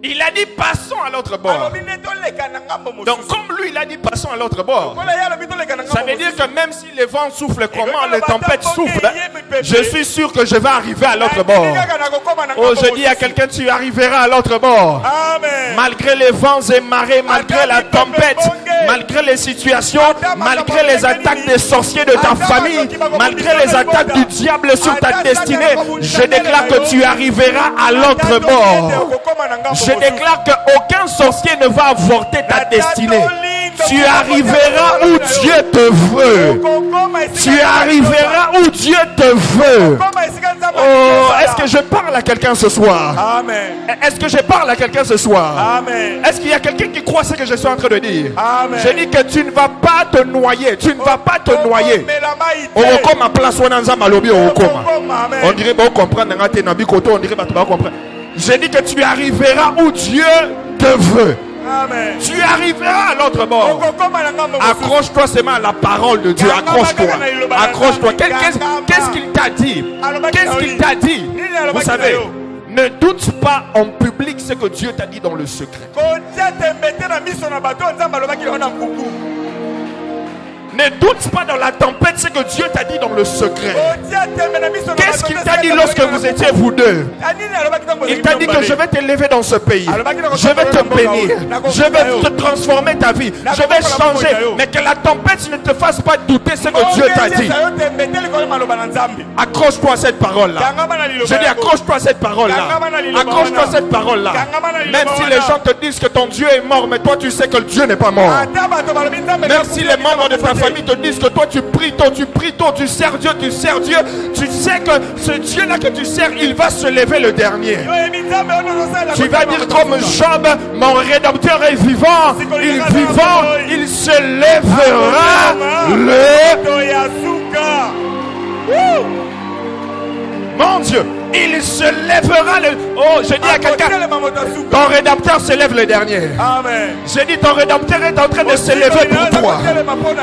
Il a dit passons à l'autre bord. Donc comme lui il a dit passons à l'autre bord, ça veut dire que même si les vents soufflent comment, les tempêtes soufflent, je suis sûr que je vais arriver à l'autre bord. Oh, je dis à quelqu'un, tu arriveras à l'autre bord. Malgré les vents et marées, malgré la tempête, malgré les situations, malgré les attaques des sorciers de ta famille, malgré les attaques du diable sur ta destinée, je déclare que tu arriveras à l'autre bord. Je déclare qu'aucun sorcier ne va avorter ta destinée. Tu arriveras où Dieu te veut. Tu arriveras où Dieu te veut. Oh, est-ce que je parle à quelqu'un ce soir? Amen. Est-ce que je parle à quelqu'un ce soir? Amen. Est-ce qu'il y a quelqu'un qui croit ce que je suis en train de dire? Amen. Je dis que tu ne vas pas te noyer. Tu ne vas pas te noyer. On place on dirait qu'on comprend. On dirait qu'on comprend. Je dis que tu arriveras où Dieu te veut. Amen. Tu arriveras à l'autre bord. Accroche-toi seulement à la parole de Dieu. Accroche-toi. Accroche-toi. Qu'est-ce qu'il t'a dit? Qu'est-ce qu'il t'a dit? Vous savez, ne doute pas en public ce que Dieu t'a dit dans le secret. Ne doute pas dans la tempête ce que Dieu t'a dit dans le secret. Qu'est-ce qu'il t'a dit lorsque vous étiez vous deux? Il t'a dit que je vais t'élever dans ce pays. Je vais te bénir. Je vais te transformer ta vie. Je vais changer. Mais que la tempête ne te fasse pas douter ce que Dieu t'a dit. Accroche-toi à cette parole-là. Je dis accroche-toi à cette parole-là. Accroche-toi à cette parole-là. Même si les gens te disent que ton Dieu est mort, mais toi tu sais que Dieu n'est pas mort. Même si les membres de ta famille te disent que toi tu pries tôt, tu sers Dieu, tu sais que ce Dieu-là que tu sers, il va se lever le dernier. Tu vas dire comme Job, mon Rédempteur est vivant, il est vivant, il se lèvera Mon Dieu, il se lèvera Oh, je dis à quelqu'un, ton Rédempteur se lève le dernier. Amen. Je dis, ton Rédempteur est en train de se lever pour toi.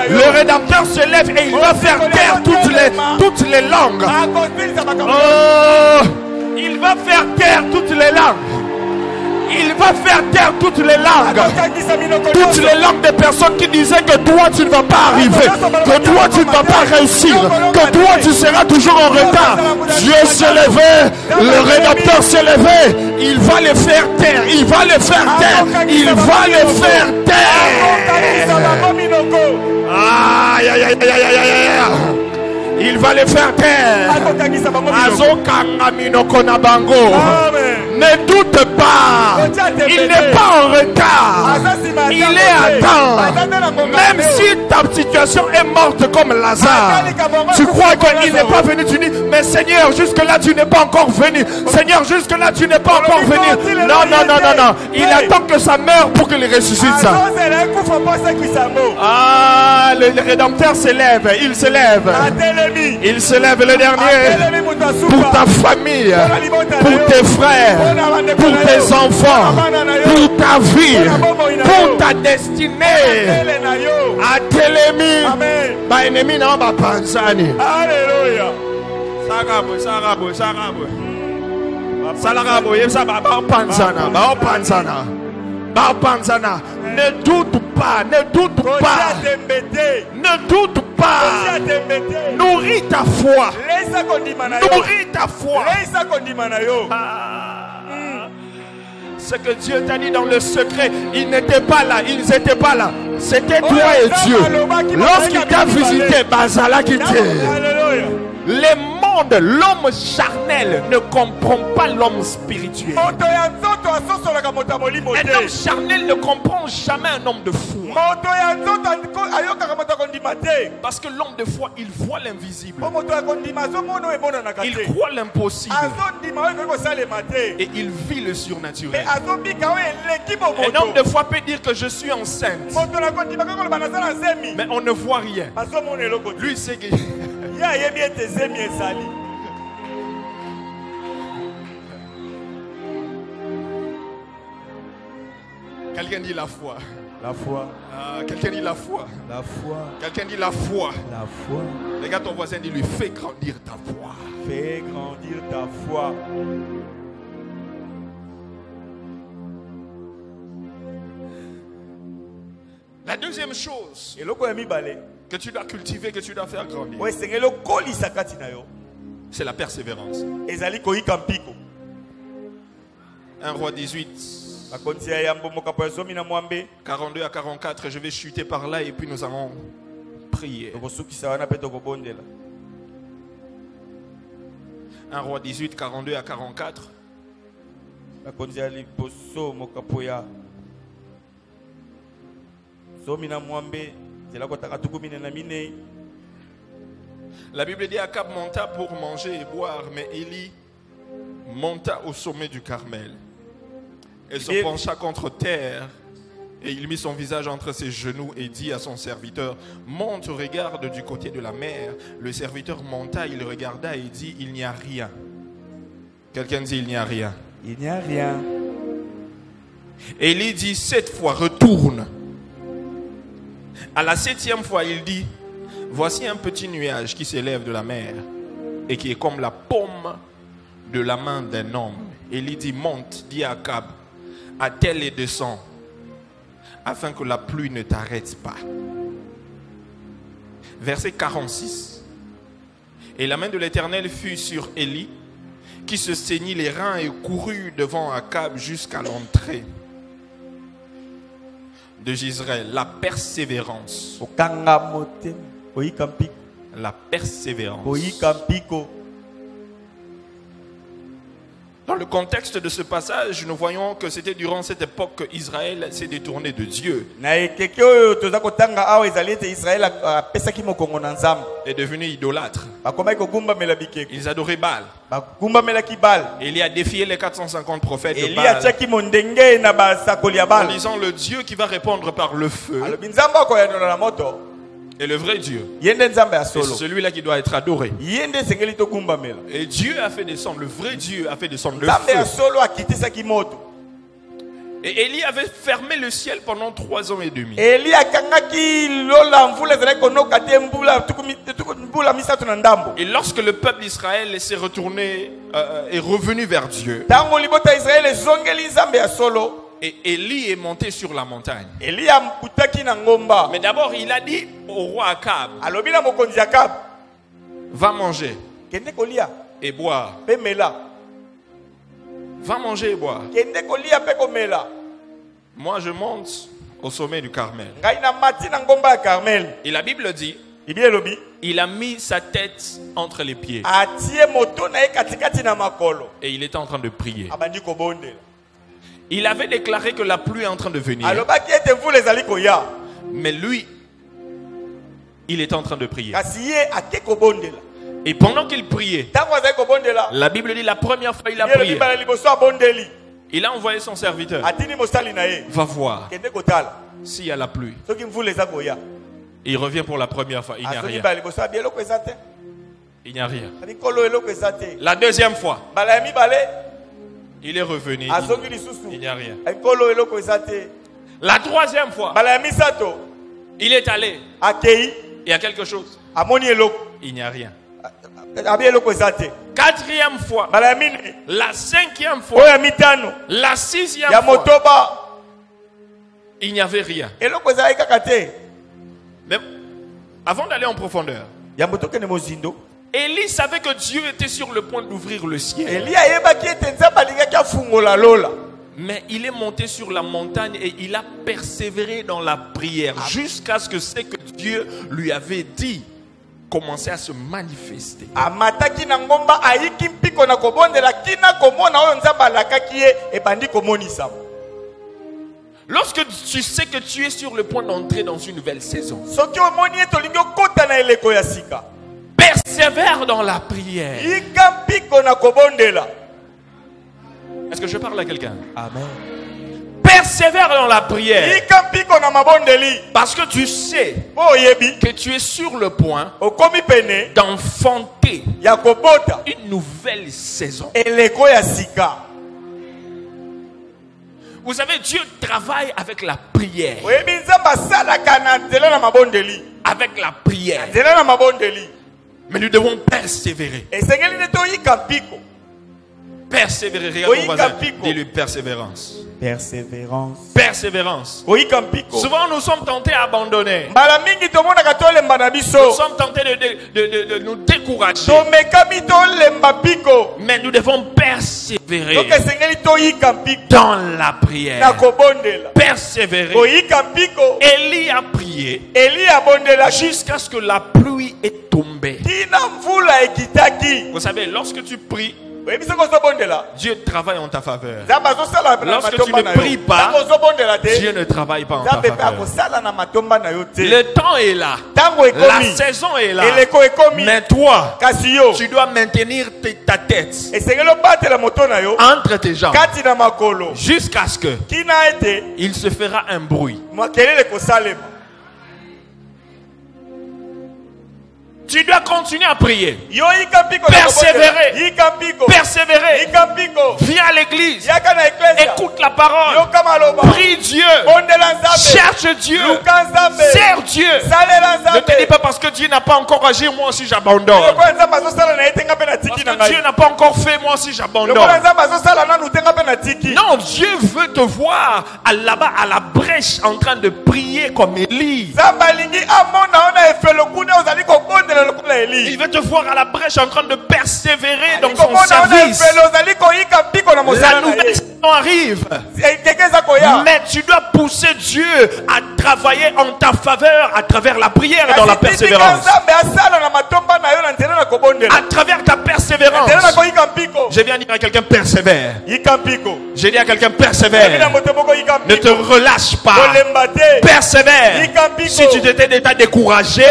Le Rédempteur se lève et il va faire taire toutes les langues. Oh, il va faire taire toutes les langues. Il va faire taire toutes les langues. Toutes les langues des personnes qui disaient que toi tu ne vas pas arriver, que toi tu ne vas pas réussir, que toi tu seras toujours en retard. Dieu s'est levé, le Rédempteur s'est levé. Il va les faire taire, il va les faire taire, il va les faire taire. Aïe aïe aïe aïe aïe aïe. Il va les faire taire. Ne doute pas. Il n'est pas en retard. Il est à temps. Même si ta situation est morte comme Lazare, tu crois qu'il n'est pas venu. Tu dis, mais Seigneur, jusque-là, tu n'es pas encore venu. Seigneur, jusque-là, tu n'es pas encore venu. Non. Il attend que ça meure pour qu'il ressuscite ça. Ah, le Rédempteur s'élève. Il se lève. Il se lève le dernier pour ta famille, pour tes frères, pour tes enfants, pour ta vie, pour ta destinée. Atelemi, ba ennemi na ba panzani. Alléluia. Salarabo, yesa ba panzana. Ne doute pas. Ne doute pas. Nourris ta foi. Ce que Dieu t'a dit dans le secret, ils n'étaient pas là. C'était toi et Dieu. Lorsqu'il t'a visité, Bazala quitté. Les mondes, l'homme charnel ne comprend pas l'homme spirituel. Un homme charnel ne comprend jamais un homme de foi. Parce que l'homme de foi, il voit l'invisible. Il croit l'impossible. Et il vit le surnaturel. Un homme de foi peut dire que je suis enceinte. Mais on ne voit rien. Lui, c'est que... Quelqu'un dit la foi. La foi. Quelqu'un dit la foi. La foi. Quelqu'un dit la foi. La foi. Regarde ton voisin, dis-lui, fais grandir ta foi. Fais grandir ta foi. La deuxième chose que tu dois cultiver, que tu dois faire grandir, c'est la persévérance. 1 Roi 18, 42 à 44, je vais chuter par là et puis nous allons prier. 1 Roi 18, 42 à 44. La Bible dit Akab monta pour manger et boire, mais Élie monta au sommet du Carmel et se pencha contre terre, et il mit son visage entre ses genoux et dit à son serviteur, monte, regarde du côté de la mer. Le serviteur monta, il regarda et dit, il n'y a rien. Quelqu'un dit, il n'y a rien. Il n'y a rien. Élie dit 7 fois, retourne. À la 7e fois, il dit, voici un petit nuage qui s'élève de la mer et qui est comme la paume de la main d'un homme. Élie dit, monte, dit à Akab, attelle et descends, afin que la pluie ne t'arrête pas. Verset 46. Et la main de l'Éternel fut sur Élie, qui se saignit les reins et courut devant Akab jusqu'à l'entrée de Jezreel. La persévérance. La persévérance. Dans le contexte de ce passage, nous voyons que c'était durant cette époque que Israël s'est détourné de Dieu. Est devenu idolâtre. Ils adoraient Baal. Et il a défié les 450 prophètes de Baal en disant le Dieu qui va répondre par le feu est le vrai Dieu. Et c'est celui-là qui doit être adoré. Et Dieu a fait descendre, le vrai Dieu a fait descendre le feu. Et Élie avait fermé le ciel pendant 3 ans et demi. Et lorsque le peuple d'Israël s'est retourné, est revenu vers Dieu, et Élie est monté sur la montagne. Mais d'abord, il a dit au roi Akab, va manger et boire. Va manger et boire. Moi, je monte au sommet du Carmel. Et la Bible dit, il a mis sa tête entre les pieds. Et il était en train de prier. Il avait déclaré que la pluie est en train de venir. Mais lui, il était en train de prier. Et pendant qu'il priait, la Bible dit la première fois il a prié, il a envoyé son serviteur. Va voir s'il y a la pluie. Et il revient pour la première fois. Il n'y a rien. Il n'y a rien. La deuxième fois, il est revenu. Il n'y a rien. La troisième fois, il est allé. Il y a quelque chose. Il n'y a rien. Quatrième fois, la cinquième fois, la sixième fois, il n'y avait rien. Mais avant d'aller en profondeur, Élie savait que Dieu était sur le point d'ouvrir le ciel. Mais il est monté sur la montagne et il a persévéré dans la prière jusqu'à ce que ce que Dieu lui avait dit commençait à se manifester. Lorsque tu sais que tu es sur le point d'entrer dans une nouvelle saison, persévère dans la prière. Est-ce que je parle à quelqu'un? Amen. Persévère dans la prière. Parce que tu sais que tu es sur le point d'enfanter une nouvelle saison. Vous savez, Dieu travaille avec la prière. Avec la prière. Mais nous devons persévérer. Persévérer. Regarde ton voisin. Dis-lui persévérance. Persévérance. Persévérance. Souvent nous sommes tentés à abandonner. Nous sommes tentés de nous décourager. Mais nous devons persévérer dans la prière. Persévérer. Élie a prié jusqu'à ce que la pluie est tombée. Vous savez, lorsque tu pries, Dieu travaille en ta faveur. Lorsque tu ne pries pas, Dieu ne travaille pas en ta faveur. Le temps est là. La saison est là. Mais toi, tu dois maintenir ta tête entre tes jambes jusqu'à ce que il se fera un bruit. Tu dois continuer à prier. Persévérer. Persévérer. Viens à l'église. Écoute la parole. Prie Dieu. Cherche Dieu. Sers Dieu. Ne te dis pas parce que Dieu n'a pas encore agi, moi aussi j'abandonne. Parce que Dieu n'a pas encore fait, moi aussi j'abandonne. Non, Dieu veut te voir là-bas à la brèche en train de prier comme Élie. Il veut te voir à la brèche en train de persévérer dans son service. La nouvelle saison arrive. Mais tu dois pousser Dieu à travailler en ta faveur à travers la prière et dans la persévérance. À travers ta persévérance. Je viens dire à quelqu'un persévère. Je dis à quelqu'un persévère. Ne te relâche pas. Persévère. Si tu t'étais déjà découragé,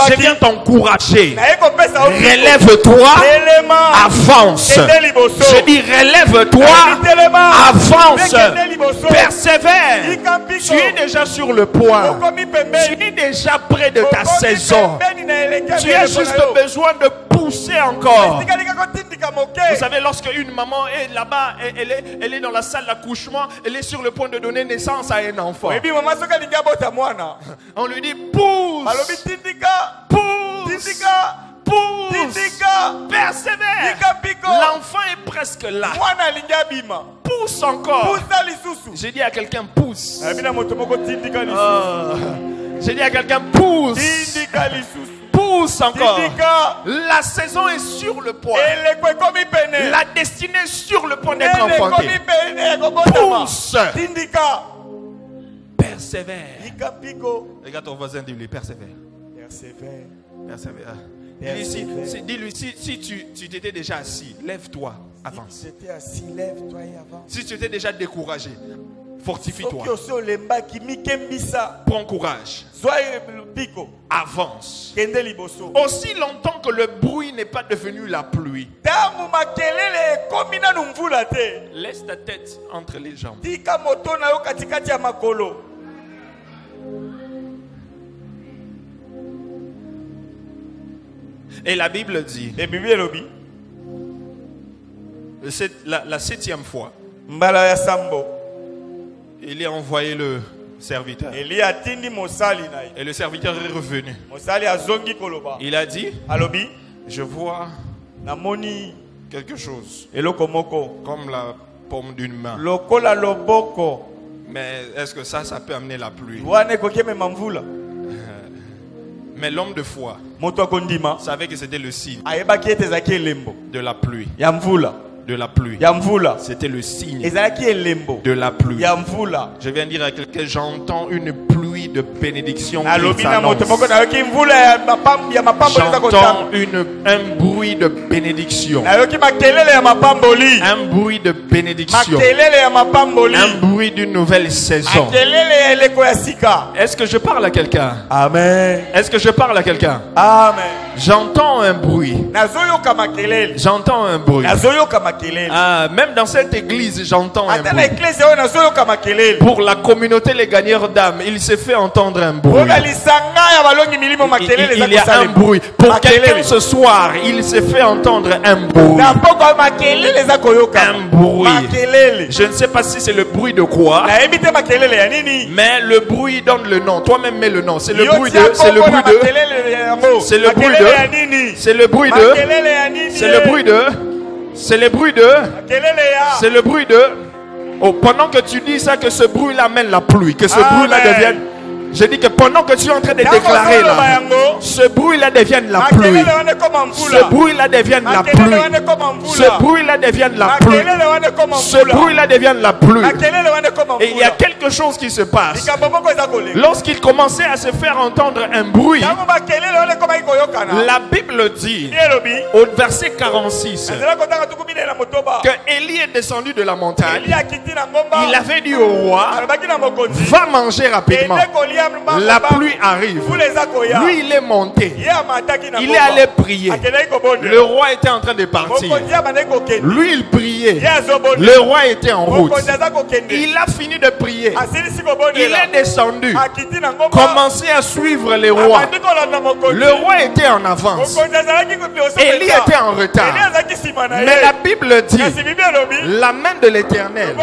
je viens t'encourager. Relève-toi, avance. Je dis relève-toi, avance. Persévère. Tu es déjà sur le point. Tu es déjà près de ta saison. Tu as juste besoin de pousser encore. Vous savez, lorsque une maman est là-bas, elle est dans la salle d'accouchement, elle est sur le point de donner naissance à un enfant. On lui dit pousse. Pousse. Persévère. L'enfant est presque là. Pousse encore. J'ai dit à quelqu'un pousse. J'ai dit à quelqu'un pousse. Pousse encore. La saison est sur le point. La destinée est sur le point d'être enfantée. Pousse. Persévère. Regarde ton voisin, dis-lui persévère. Persévère. Dis-lui, si tu t'étais déjà assis, lève-toi, avance. Si tu étais déjà découragé, fortifie-toi. Prends courage. Avance. Aussi longtemps que le bruit n'est pas devenu la pluie, laisse ta tête entre les jambes. Et la Bible dit, la 7e fois, il a envoyé le serviteur. Et le serviteur est revenu. Il a dit, je vois quelque chose comme la paume d'une main. Mais est-ce que ça peut amener la pluie? Mais l'homme de foi savait que c'était le signe de la pluie. De la pluie. C'était le signe de la pluie. Je viens dire à quelqu'un, j'entends une pluie de bénédiction qui s'annonce. J'entends un bruit de bénédiction. Un bruit de bénédiction. Un bruit d'une nouvelle saison. Est-ce que je parle à quelqu'un? Amen. Est-ce que je parle à quelqu'un? Amen. J'entends un bruit. J'entends un bruit. Même dans cette église, j'entends un bruit. Pour la communauté, les gagneurs d'âmes, il s'est fait fait entendre un bruit. Il y a un bruit. Pour quelqu'un ce soir, il se fait entendre un bruit. Un bruit. Je ne sais pas si c'est le bruit de quoi, mais le bruit donne le nom. Toi-même mets le nom. C'est le bruit de. C'est le bruit de. C'est le bruit de. C'est le bruit de. C'est le bruit de. C'est le bruit de. C'est le bruit de. Oh, pendant que tu dis ça, que ce bruit-là amène la pluie, que ce bruit-là devienne. Je dis que pendant que tu es en train de déclarer là, ce bruit-là devienne la pluie. Ce bruit-là devienne la pluie. Ce bruit-là devienne la pluie. Ce bruit-là devienne la pluie. Et il y a quelque chose qui se passe. Lorsqu'il commençait à se faire entendre un bruit, la Bible dit, au verset 46, que Élie est descendu de la montagne. Il avait dit au roi, va manger rapidement. La pluie arrive. Lui, il est monté. Il est allé prier. Le roi était en train de partir. Lui, il priait. Le roi était en route. Il a fini de prier. Il est descendu. Commencé à suivre le roi. Le roi était en avance. Élie était en retard. Mais la Bible dit, la main de l'Éternel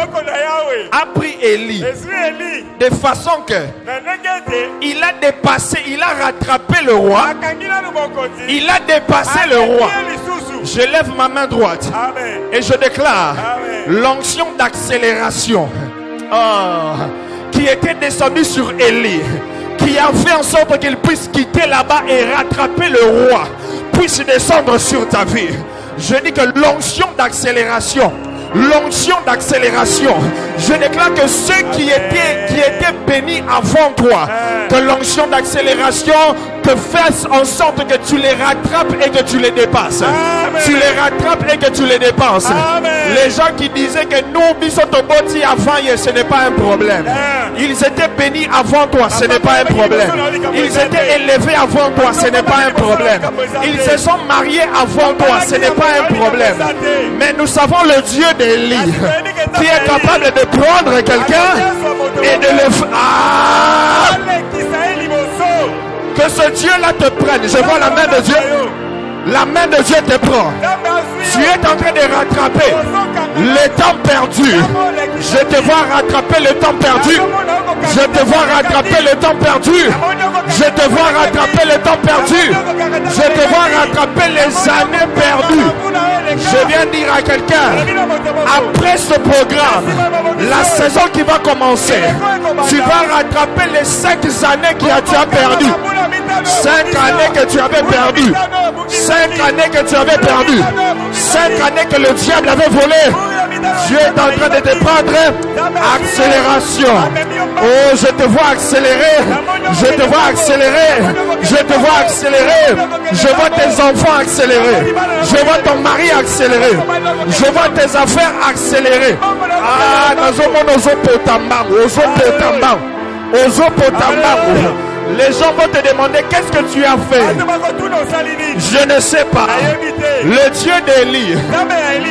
a pris Élie de façon que il a dépassé, il a rattrapé le roi. Il a dépassé le roi. Je lève ma main droite et je déclare l'onction d'accélération qui était descendue sur Élie, qui a fait en sorte qu'il puisse quitter là-bas et rattraper le roi, puisse descendre sur ta vie. Je dis que l'onction d'accélération, l'onction d'accélération, je déclare que ceux qui étaient bénis avant toi, que l'onction d'accélération te fasse en sorte que tu les rattrapes et que tu les dépasses. Amen. Tu les rattrapes et que tu les dépasses. Amen. Les gens qui disaient que nous bisotoboti avant, ce n'est pas un problème. Ils étaient bénis avant toi, ce n'est pas un problème. Ils étaient élevés avant toi, ce n'est pas un problème. Ils se sont mariés avant toi, ce n'est pas un problème. Mais nous savons le Dieu d'Élie qui est capable de prendre quelqu'un et de le faire. Que ce Dieu-là te prenne. Je vois la main de Dieu. La main de Dieu te prend. Tu es en train de rattraper le temps perdu. Je te vois rattraper le temps perdu. Je te vois rattraper le temps perdu. Je te vois rattraper le temps perdu. Je te vois rattraper les années perdues. Je viens dire à quelqu'un, après ce programme, la saison qui va commencer, tu vas rattraper les 5 années que tu as perdues. 5 années que tu avais perdues. 5 années que tu avais perdues. 5 années que le diable avait volé. Dieu est en train de te prendre. Accélération. Oh, je te vois accélérer. Je te vois accélérer. Je te vois accélérer. Je vois tes enfants accélérer. Je vois ton mari accélérer. Je vois tes affaires accélérer. Ah, les gens vont te demander qu'est-ce que tu as fait. Je ne sais pas. Le Dieu d'Élie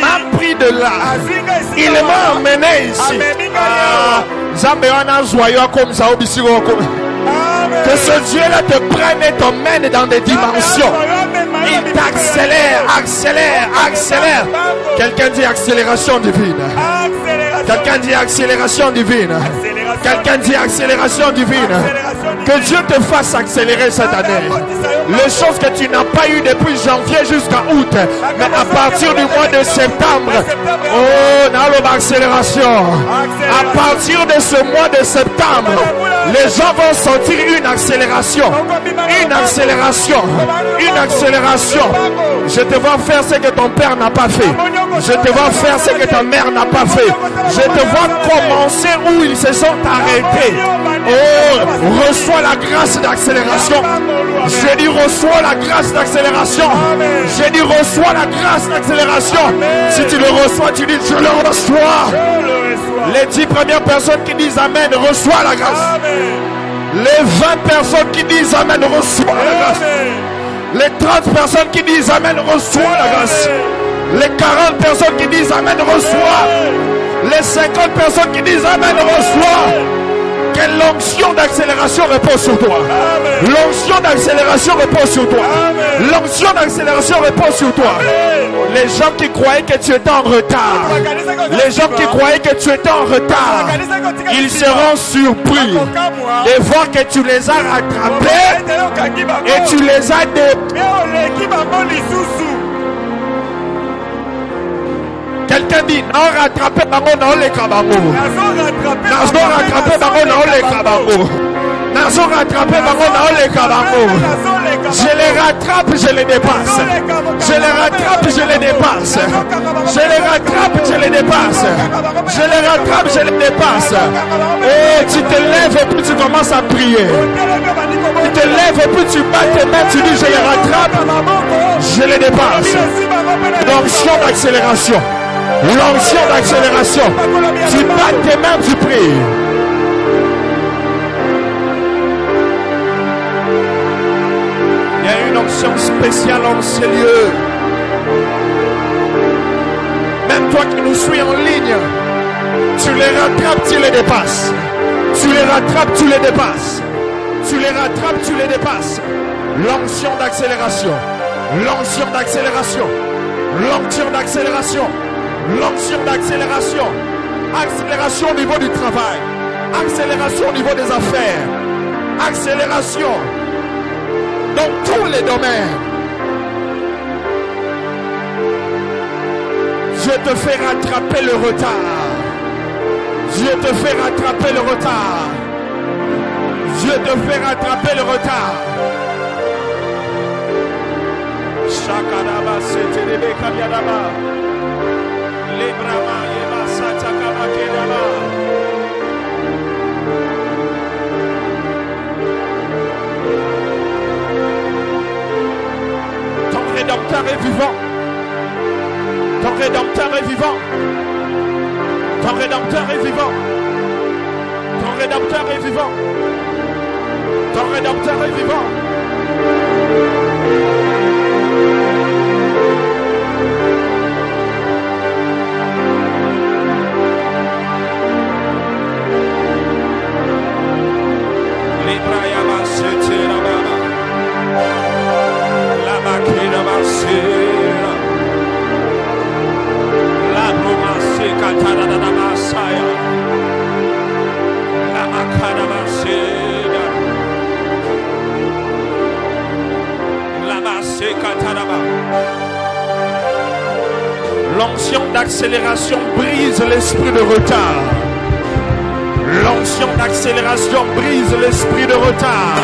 m'a pris de là. Il m'a emmené ici. Que ce Dieu-là te prenne et t'emmène dans des dimensions. Il t'accélère, accélère, accélère. Quelqu'un dit accélération divine. Quelqu'un dit accélération divine. Quelqu'un dit accélération divine. Que Dieu te fasse accélérer cette année. Les choses que tu n'as pas eues depuis janvier jusqu'à août. Mais à partir du mois de septembre. Oh, dans l'accélération. À partir de ce mois de septembre, les gens vont sentir une accélération. Une accélération. Une accélération. Je te vois faire ce que ton père n'a pas fait. Je te vois faire ce que ta mère n'a pas fait. Je te vois commencer où ils se sont arrêtés. Oh, reçois la grâce d'accélération. Je dis reçois la grâce d'accélération. Je dis reçois la grâce d'accélération. Si tu le reçois, tu dis je le reçois. Les 10 premières personnes qui disent amen, reçois la grâce. Les 20 personnes qui disent amen, reçois la grâce. Les 30 personnes qui disent amen, reçois la grâce. Les 40 personnes qui disent amen, reçois. Les 50 personnes qui disent amen, reçois. Que l'onction d'accélération repose sur toi. L'onction d'accélération repose sur toi. L'onction d'accélération repose sur toi. Les gens qui croyaient que tu étais en retard, les gens qui croyaient que tu étais en retard, ils seront surpris de voir que tu les as rattrapés et tu les as Quelqu'un dit, non rattraper bango non les kabango. Nazo rattraper bango non les kabango. Nazo rattraper bango non les kabango. Je les rattrape, je les dépasse. Je les rattrape, je les dépasse. Je les rattrape, je les dépasse. Je les rattrape, je les dépasse. Et tu te lèves et puis tu commences à prier. Tu te lèves et puis tu bats tes mains, tu dis je les rattrape, je les dépasse. L'onction d'accélération. L'onction d'accélération. Tu bats tes mains, tu pries. Il y a une onction spéciale en ces lieux. Même toi qui nous suis en ligne, tu les rattrapes, tu les dépasses. Tu les rattrapes, tu les dépasses. Tu les rattrapes, tu les dépasses. L'onction d'accélération. L'onction d'accélération. L'onction d'accélération. L'onction d'accélération. Accélération au niveau du travail. Accélération au niveau des affaires. Accélération dans tous les domaines. Je te fais rattraper le retard. Je te fais rattraper le retard. Je te fais rattraper le retard. Shakadaba setelebe kabiadaba. Lebrama yeba satakaba kedaba. Ton rédempteur est vivant. Ton rédempteur est vivant. Ton rédempteur est vivant. Ton rédempteur est vivant. Ton rédempteur est vivant. Librayaba setirababa. La maquinaba sera. La bruma se katarada masaya. La makanaba sera. La masse kataraba. L'onction d'accélération brise l'esprit de retard. L'onction d'accélération brise l'esprit de retard.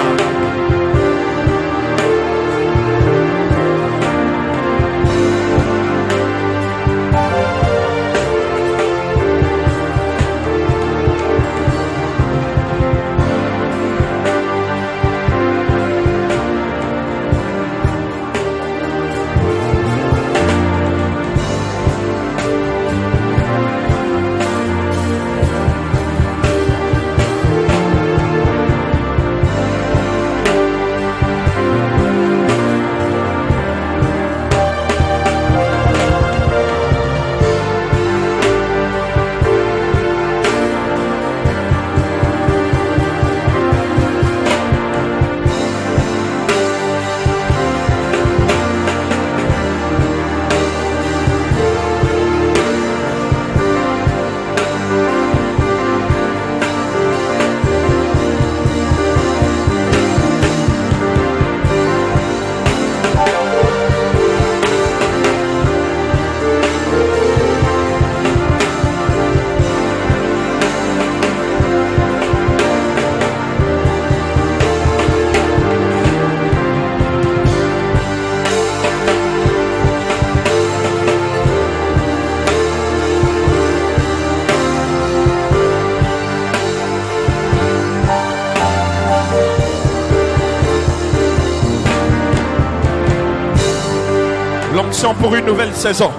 L'onction pour une nouvelle saison.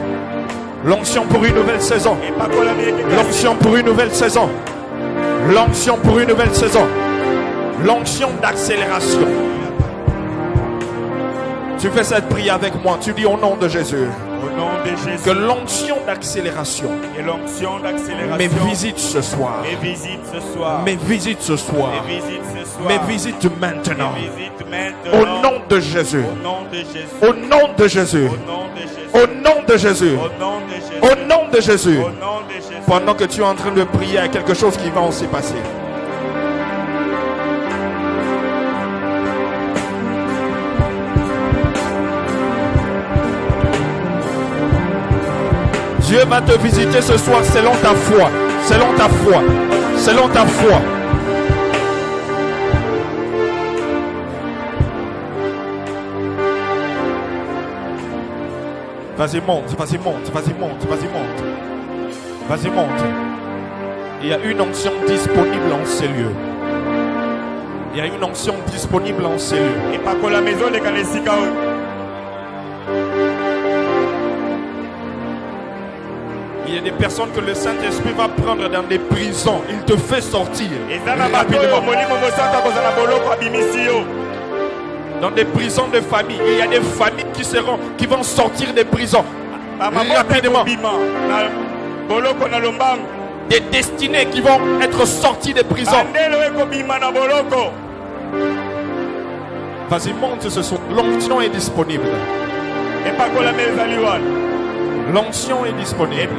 L'onction pour une nouvelle saison. L'onction pour une nouvelle saison. L'onction pour une nouvelle saison. L'onction d'accélération. Tu fais cette prière avec moi. Tu dis au nom de Jésus. Au nom de Jésus. Que l'onction d'accélération me visite ce soir. Me visite ce soir. Me visite ce soir. Me visite ce soir. Me visite maintenant. Me visite maintenant. Au nom de Jésus. Au nom de Jésus. Au nom de Jésus. Au nom de Jésus. Au nom de Jésus. Au nom de Jésus. Au nom de Jésus. Au nom de Jésus. Pendant que tu es en train de prier, il y a quelque chose qui va aussi passer. Dieu va te visiter ce soir selon ta foi. Selon ta foi. Selon ta foi. Vas-y, monte, vas-y, monte, vas-y, monte, vas-y, monte. Vas-y, monte. Il y a une onction disponible en ces lieux. Il y a une onction disponible en ces lieux. Et pas que la maison de Kalesika. Il y a des personnes que le Saint-Esprit va prendre dans des prisons. Il te fait sortir rapidement. Dans des prisons de famille. Il y a des familles qui vont sortir des prisons rapidement. Des destinées qui vont être sorties des prisons. Vas-y, monte ce soir. L'onction est disponible. L'onction est disponible.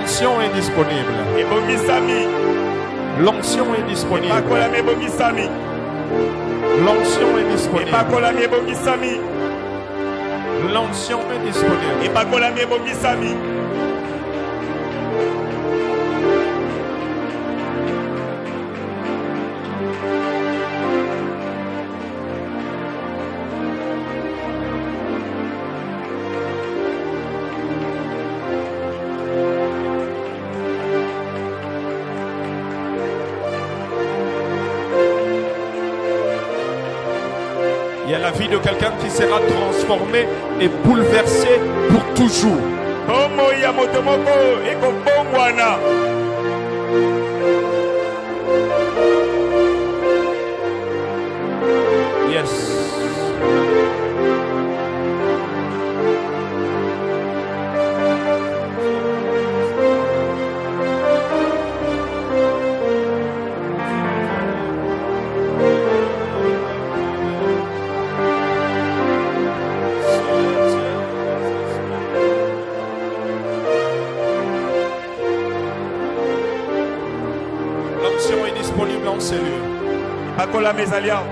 L'onction est disponible. L'onction est disponible. L'onction est disponible. L'onction est disponible. Il y a la vie de quelqu'un qui sera transformé et bouleversé pour toujours. Yes. L'onction est disponible en ces lieux. Akola Mesalia.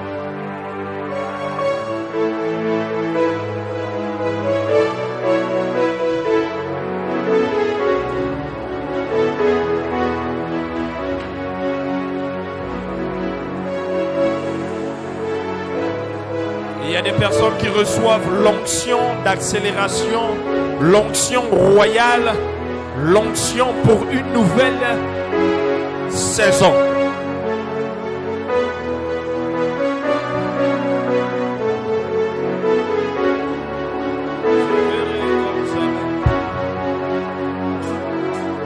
Il y a des personnes qui reçoivent l'onction d'accélération, l'onction royale, l'onction pour une nouvelle saison.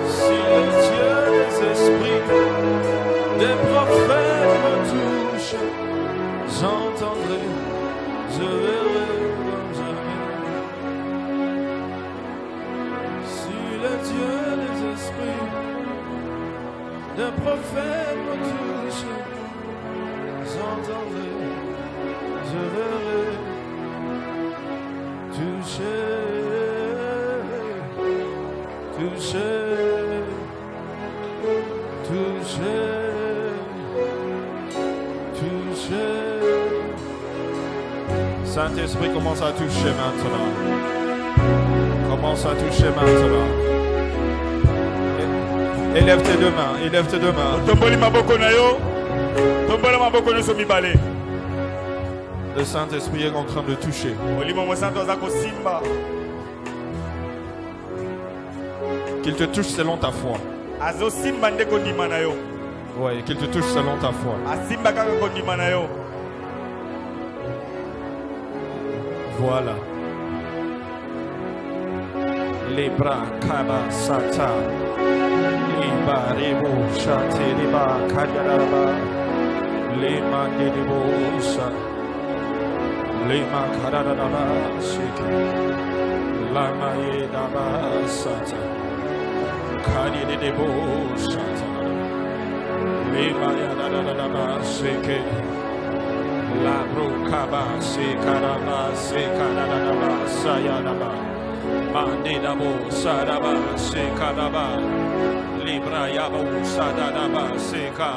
Si le Dieu des esprits, des prophètes me touchent, j'entendrai, je verrai comme jamais. Si le Dieu des esprits, des prophètes me touchent, j'entendrai, je verrai, toucher, toucher, toucher, toucher. Saint-Esprit commence à toucher maintenant. Commence à toucher maintenant. Élève tes deux mains, élève tes deux mains. Le Saint-Esprit est en train de toucher. Qu'il te touche selon ta foi. Oui, qu'il te touche selon ta foi. Voilà. Les bras, kaba, sata. Liba, rebo, chate, liba, kanyaraba. Les mains, rebo, sa. Lima Karadaba Shiki Lama Yedaba Sata Kadi de Debo Sata Lima Yadaba Shiki La Brukaba Sikaraba Sikaradaba Sayadaba Mandidabo Sadaba Sikaraba Libra Yabo Sadaba Sika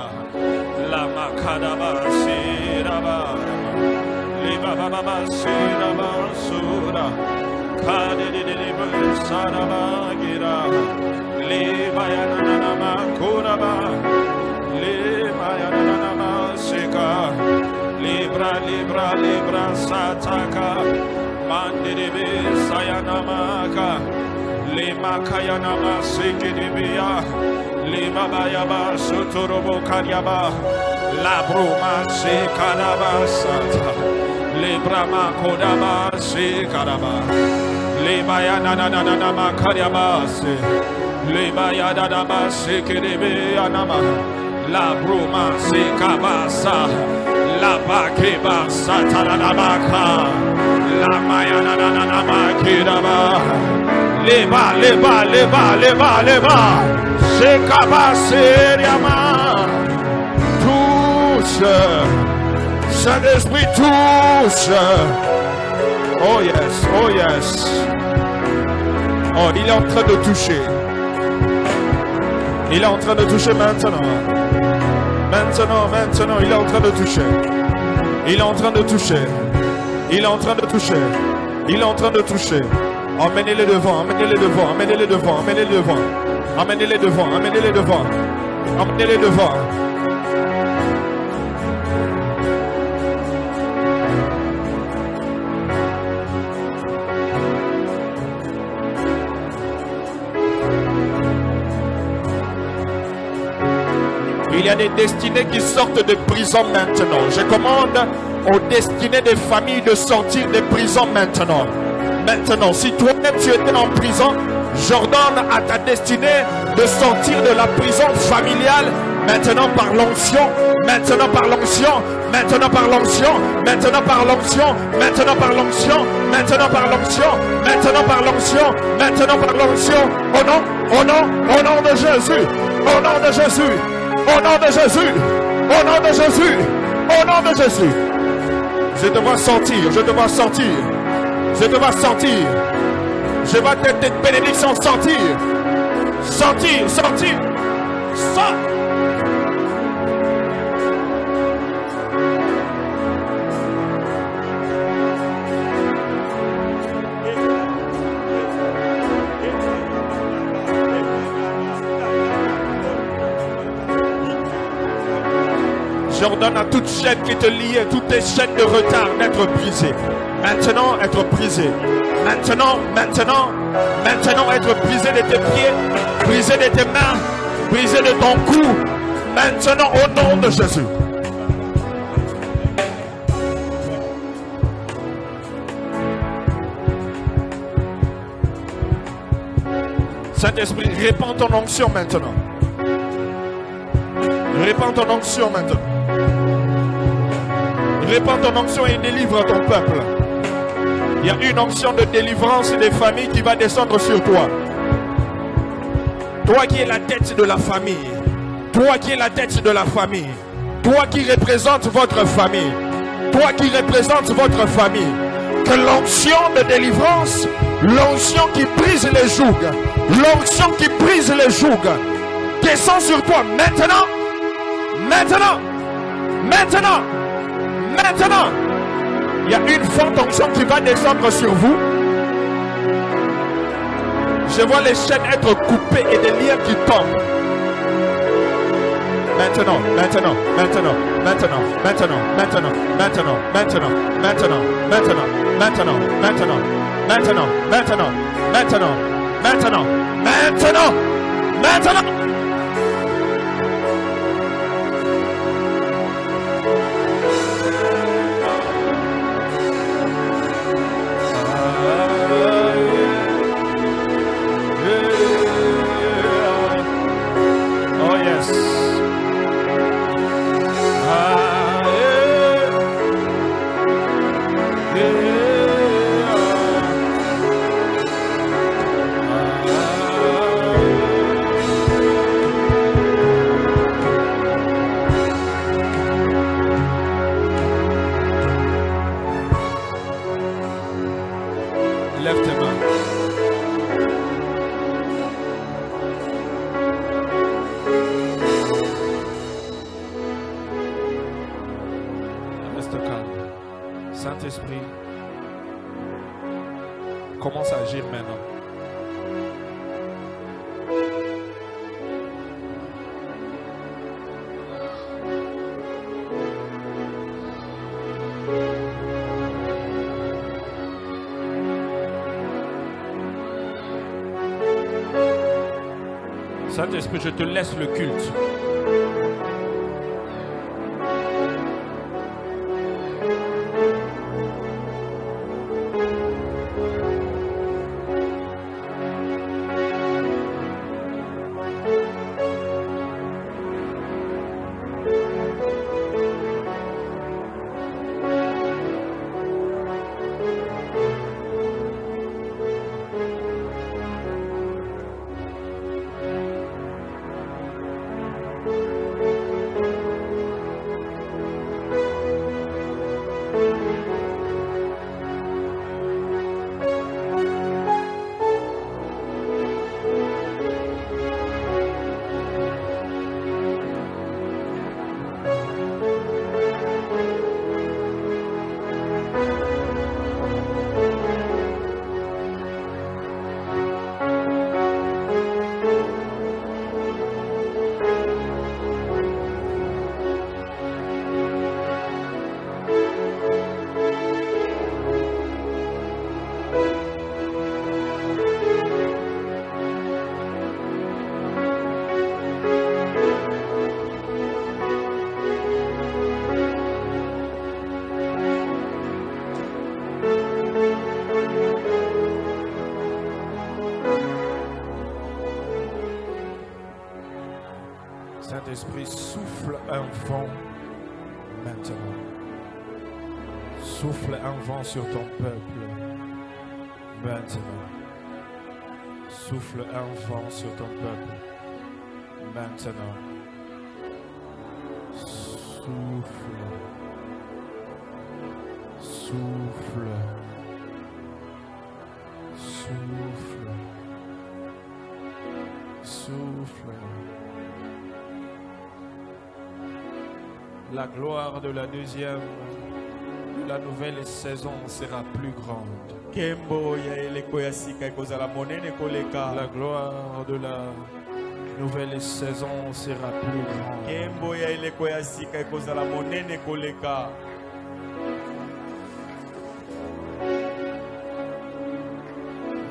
Lama Kadaba Siraba Liba Baba Siraba Sura Kadi de Sadaba Gira Liba Yanama Kuraba Liba Yanama Sika Libra Sataka Mandiribi Sayanamaka Lima Kayanama Sikidibia Lima Bayaba Suturubo Karyaba La Bruma Sikaraba Sata Libra Makodaba Sikaraba Lima Yananama Karyaba Lima Yadaba Sikidibia Nama La Bruma Sikabasa La Bakiba Sataranamaka La Mayananama Kiraba Leba Sikaba Seriama Touche Saint-Esprit touche. Oh yes. Oh, il est en train de toucher. Il est en train de toucher maintenant. Maintenant, il est en train de toucher. Il est en train de toucher. Il est en train de toucher. Il est en train de toucher. Emmenez-les devant, emmenez-les devant, emmenez-les devant, emmenez-les devant. Emmenez-les devant, emmenez-les devant. Emmenez-les devant. Il y a des destinées qui sortent de prison maintenant. Je commande aux destinées des familles de sortir des prisons maintenant. Maintenant, si toi-même tu étais en prison, j'ordonne à ta destinée de sortir de la prison familiale. Maintenant par l'onction, maintenant par l'onction, maintenant par l'onction, maintenant par l'onction, maintenant par l'onction, maintenant par l'onction, maintenant par l'onction, maintenant par l'onction. Au nom de Jésus, au nom de Jésus. Au nom de Jésus, au nom de Jésus, au nom de Jésus. Je te vois sortir, je te vois sortir, je te vois sortir. Je vois tes bénédictions sortir. Sortir, sortir, sort. J'ordonne à toute chaîne qui te liait, toutes tes chaînes de retard d'être brisées. Maintenant, être brisées. Maintenant, être brisé de tes pieds, brisé de tes mains, brisé de ton cou. Maintenant, au nom de Jésus. Saint-Esprit, répands ton onction maintenant. Répands ton onction maintenant. Répands ton onction et délivre ton peuple. Il y a une onction de délivrance des familles qui va descendre sur toi. Toi qui es la tête de la famille. Toi qui es la tête de la famille. Toi qui représente votre famille. Toi qui représente votre famille. Que l'onction de délivrance, l'onction qui brise les jougs, l'onction qui brise les jougs, descend sur toi maintenant. Maintenant. Il y a une forte onction qui va descendre sur vous. Je vois les chaînes être coupées et des liens qui tombent. Maintenant. Saint-Esprit, commence à agir maintenant. Saint-Esprit, je te laisse le culte. Saint-Esprit, souffle un vent maintenant. Souffle un vent sur ton peuple maintenant. Souffle un vent sur ton peuple maintenant. Souffle. Souffle. Souffle. Souffle. La gloire de la deuxième, de la nouvelle saison sera plus grande. La gloire de la nouvelle saison sera plus grande.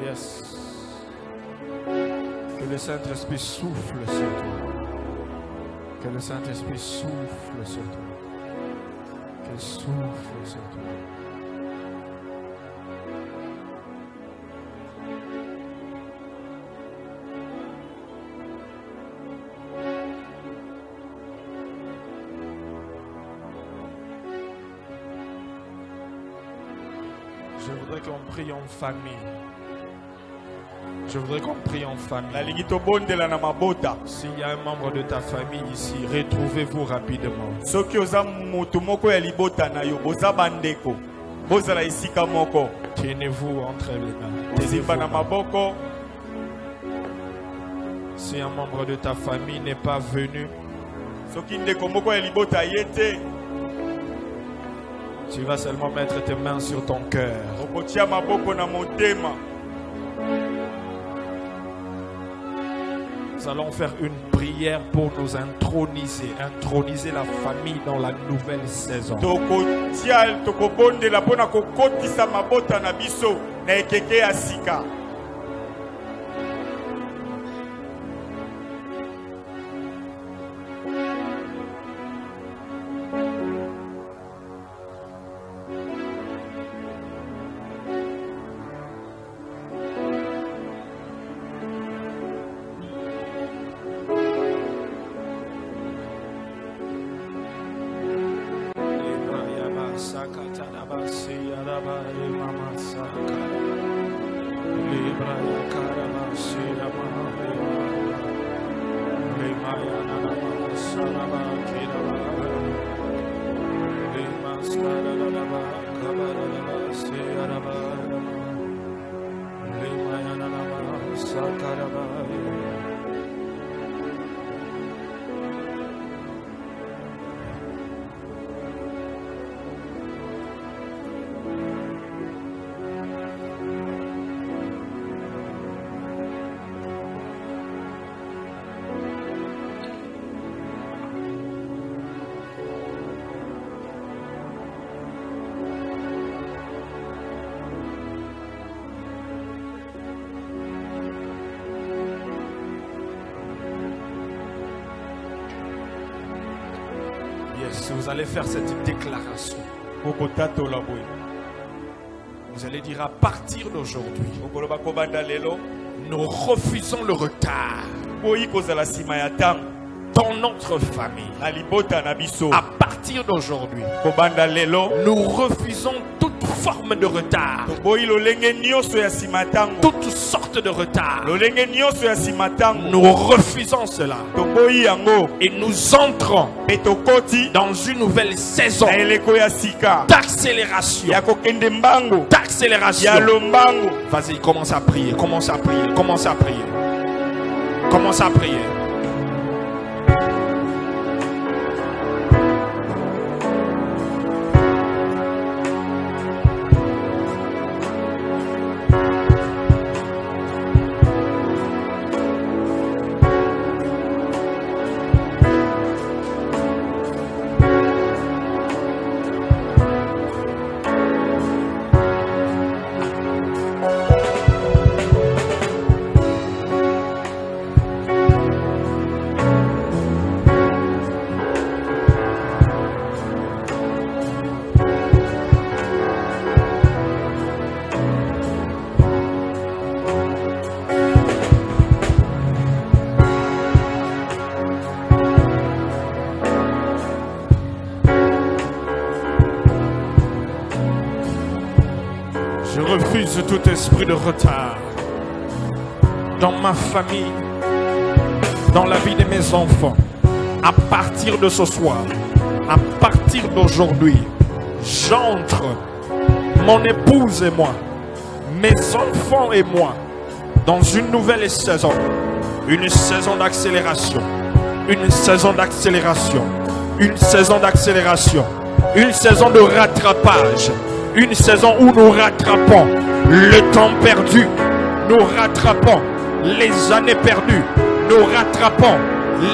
Yes. Que le Saint-Esprit souffle sur toi. Que le Saint-Esprit souffle sur toi. Qu'il souffle sur toi. Je voudrais qu'on prie en famille. Je voudrais qu'on prie en famille. S'il y a un membre de ta famille ici, retrouvez-vous rapidement. Tenez-vous entre les mains. Si un membre de ta famille n'est pas venu, tu vas seulement mettre tes mains sur ton cœur. Nous allons faire une prière pour nous introniser la famille dans la nouvelle saison. Si vous allez faire cette déclaration, vous allez dire à partir d'aujourd'hui, nous refusons le retard dans notre famille. À partir d'aujourd'hui, nous refusons toute forme de retard, toutes sortes de retard. Nous refusons cela et nous entrons dans une nouvelle saison d'accélération. Vas-y, commence à prier, commence à prier, commence à prier, commence à prier. Je refuse tout esprit de retard dans ma famille, dans la vie de mes enfants. À partir de ce soir, à partir d'aujourd'hui, j'entre, mon épouse et moi, mes enfants et moi, dans une nouvelle saison. Une saison d'accélération. Une saison d'accélération. Une saison d'accélération. Une saison de rattrapage. Une saison où nous rattrapons le temps perdu. Nous rattrapons les années perdues. Nous rattrapons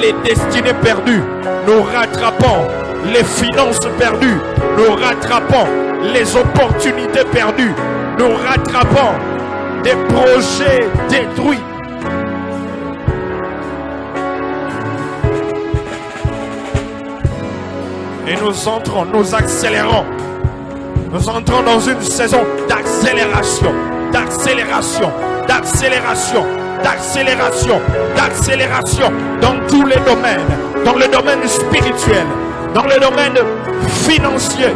les destinées perdues. Nous rattrapons les finances perdues. Nous rattrapons les opportunités perdues. Nous rattrapons des projets détruits. Et nous entrons, nous accélérons. Nous entrons dans une saison d'accélération, d'accélération, d'accélération, d'accélération, d'accélération dans tous les domaines, dans le domaine spirituel, dans le domaine financier,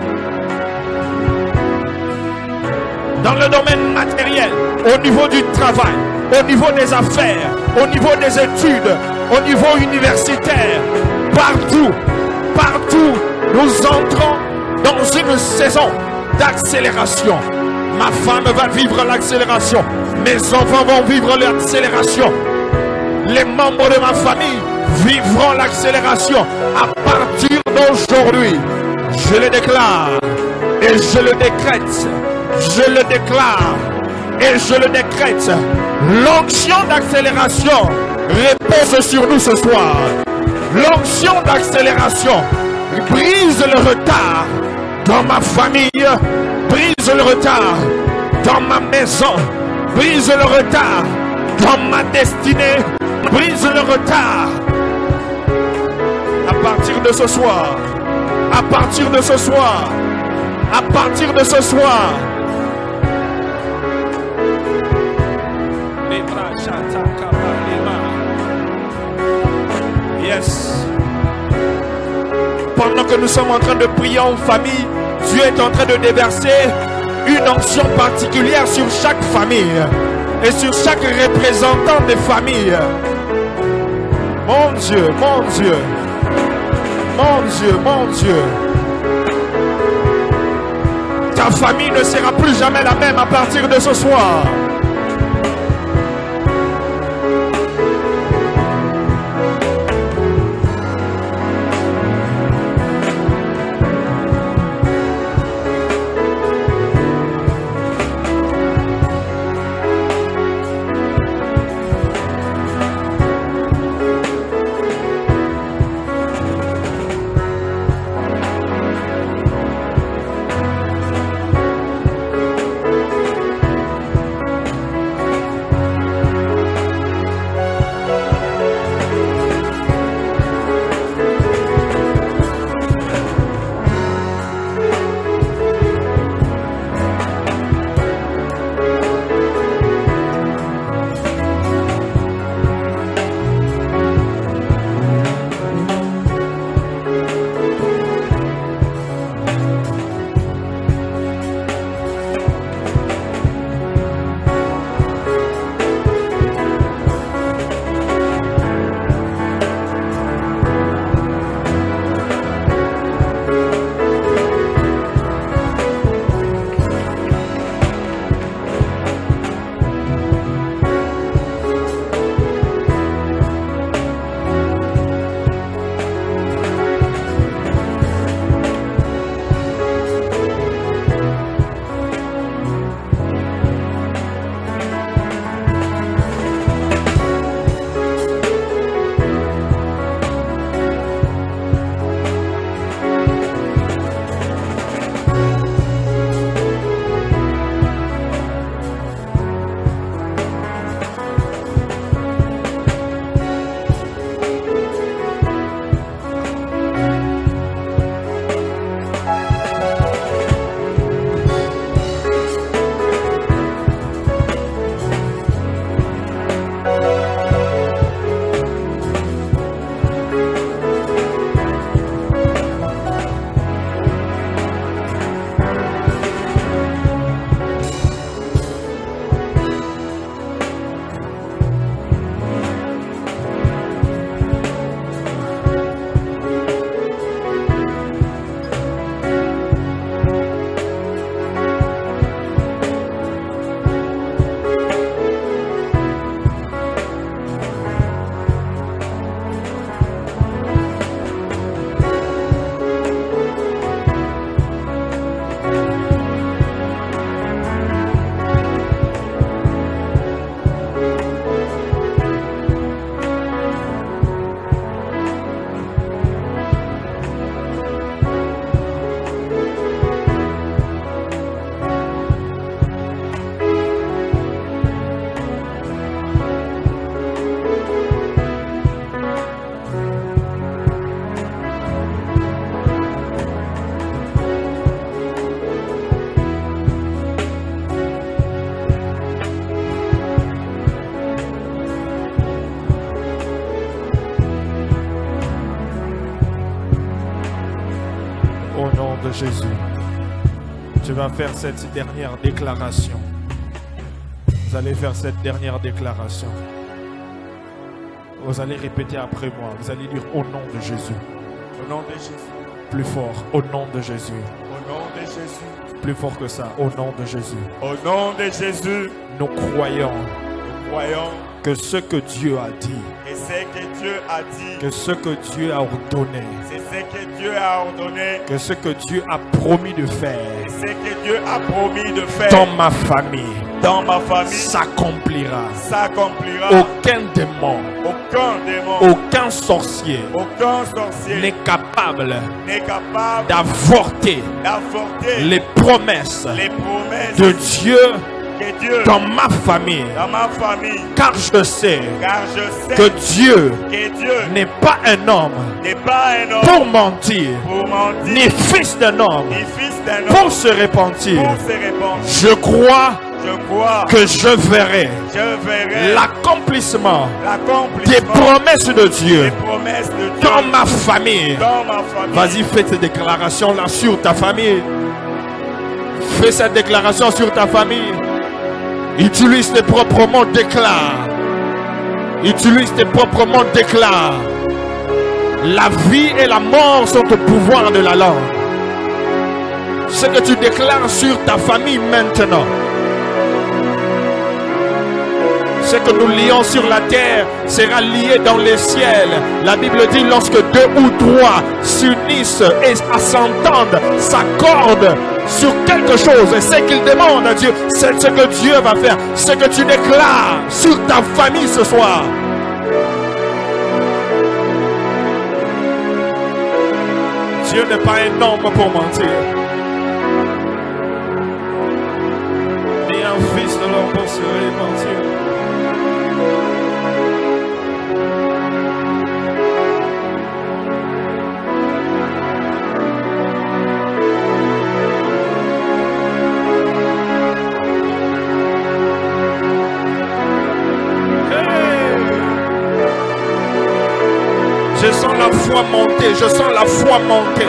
dans le domaine matériel, au niveau du travail, au niveau des affaires, au niveau des études, au niveau universitaire, partout, partout, nous entrons dans une saison d'accélération. Ma femme va vivre l'accélération. Mes enfants vont vivre l'accélération. Les membres de ma famille vivront l'accélération. À partir d'aujourd'hui, je le déclare et je le décrète. Je le déclare et je le décrète. L'onction d'accélération repose sur nous ce soir. L'onction d'accélération brise le retard dans ma famille, brise le retard dans ma maison, brise le retard dans ma destinée, brise le retard. À partir de ce soir, à partir de ce soir, à partir de ce soir, yes. Pendant que nous sommes en train de prier en famille, Dieu est en train de déverser une onction particulière sur chaque famille et sur chaque représentant des familles. Mon Dieu, mon Dieu, mon Dieu, mon Dieu. Ta famille ne sera plus jamais la même à partir de ce soir. de Jésus. Tu vas faire cette dernière déclaration. Vous allez faire cette dernière déclaration. Vous allez répéter après moi. Vous allez dire au nom de Jésus. Au nom de Jésus. Plus fort, au nom de Jésus. Au nom de Jésus. Plus fort que ça, au nom de Jésus. Au nom de Jésus. Nous croyons que ce que Dieu a dit, que ce que Dieu a ordonné, que ce que Dieu a promis de faire, dans ma famille, s'accomplira. Aucun démon, aucun sorcier n'est capable d'avorter les promesses de Dieu dans ma famille, car je sais que Dieu n'est pas un homme pour mentir, ni fils d'un homme pour se repentir. Je crois que je verrai l'accomplissement des promesses de Dieu dans ma famille. Vas-y, fais cette déclaration là sur ta famille. Fais cette déclaration sur ta famille. Utilise tes propres mots, déclare. Utilise tes propres mots, déclare. La vie et la mort sont au pouvoir de la langue. Ce que tu déclares sur ta famille maintenant, ce que nous lions sur la terre sera lié dans les ciels. La Bible dit lorsque deux ou trois s'unissent et s'entendent, s'accordent sur quelque chose, et ce qu'ils demandent à Dieu, c'est ce que Dieu va faire. Ce que tu déclares sur ta famille ce soir. Dieu n'est pas un homme pour mentir, ni un fils de l'homme pour se repentir. Je sens la foi monter, je sens la foi monter.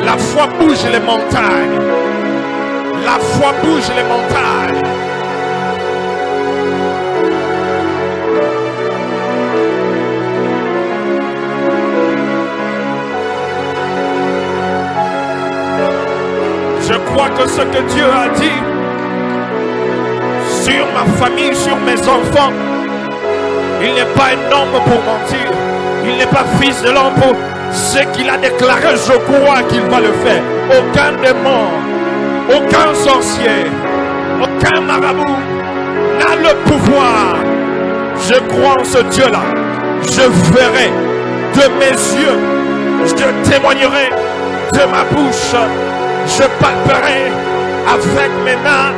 La foi bouge les montagnes. La foi bouge les montagnes. Je crois que ce que Dieu a dit sur ma famille, sur mes enfants, il n'est pas un homme pour mentir. Il n'est pas fils de l'homme pour ce qu'il a déclaré. Je crois qu'il va le faire. Aucun démon, aucun sorcier, aucun marabout n'a le pouvoir. Je crois en ce Dieu-là. Je verrai de mes yeux. Je témoignerai de ma bouche. Je palperai avec mes mains.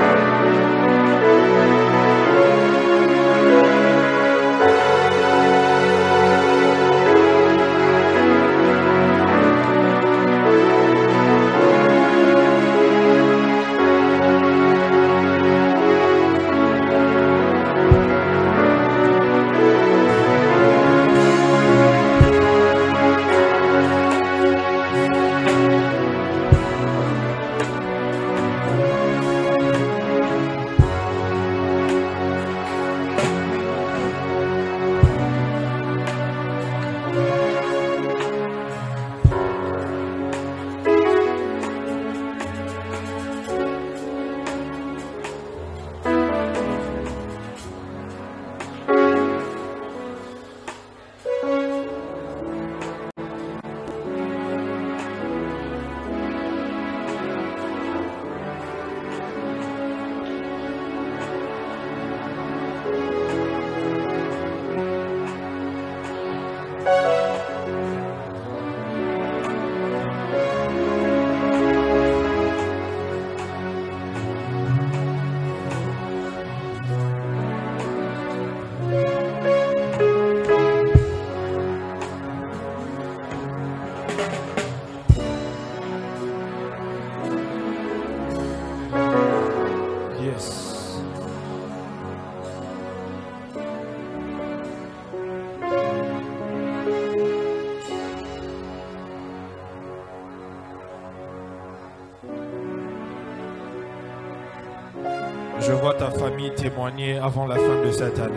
Je vois ta famille témoigner avant la fin de cette année.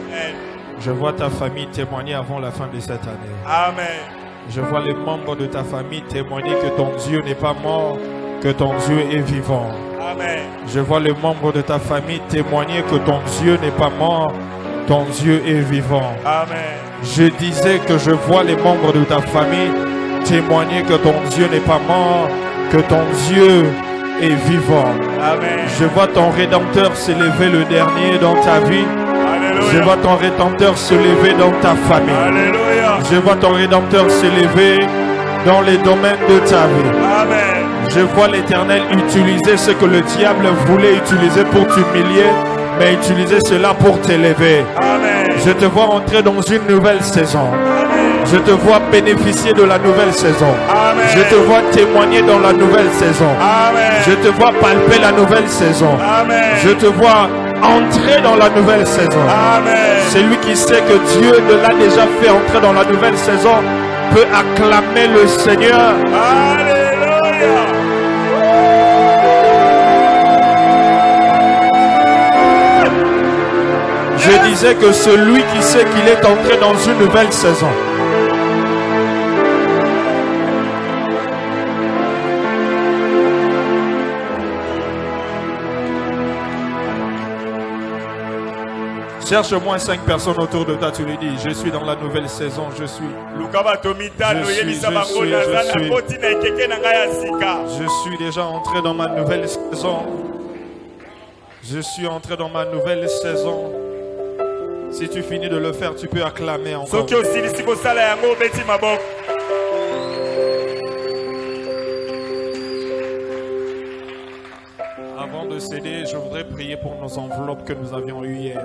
Amen. Je vois ta famille témoigner avant la fin de cette année. Amen. Je vois les membres de ta famille témoigner que ton Dieu n'est pas mort, que ton Dieu est vivant. Amen. Je vois les membres de ta famille témoigner que ton Dieu n'est pas mort, ton Dieu est vivant. Amen. Je disais que je vois les membres de ta famille témoigner que ton Dieu n'est pas mort, que ton Dieu est vivant. Amen. Je vois ton Rédempteur s'élever le dernier dans ta vie. Alléluia. Je vois ton Rédempteur se lever dans ta famille. Alléluia. Je vois ton Rédempteur s'élever dans les domaines de ta vie. Amen. Je vois l'Éternel utiliser ce que le diable voulait utiliser pour t'humilier, mais utiliser cela pour t'élever. Amen. Je te vois entrer dans une nouvelle saison. Amen. Je te vois bénéficier de la nouvelle saison. Amen. Je te vois témoigner dans la nouvelle saison. Amen. Je te vois palper la nouvelle saison. Amen. Je te vois entrer dans la nouvelle saison. Amen. Celui qui sait que Dieu ne l'a déjà fait entrer dans la nouvelle saison peut acclamer le Seigneur. Alléluia. Je disais que celui qui sait qu'il est entré dans une nouvelle saison cherche au moins 5 personnes autour de toi, tu lui dis, je suis dans la nouvelle saison, je suis déjà entré dans ma nouvelle saison. Je suis entré dans ma nouvelle saison. Si tu finis de le faire, tu peux acclamer encore. Avant de céder, je voudrais prier pour nos enveloppes que nous avions eues hier.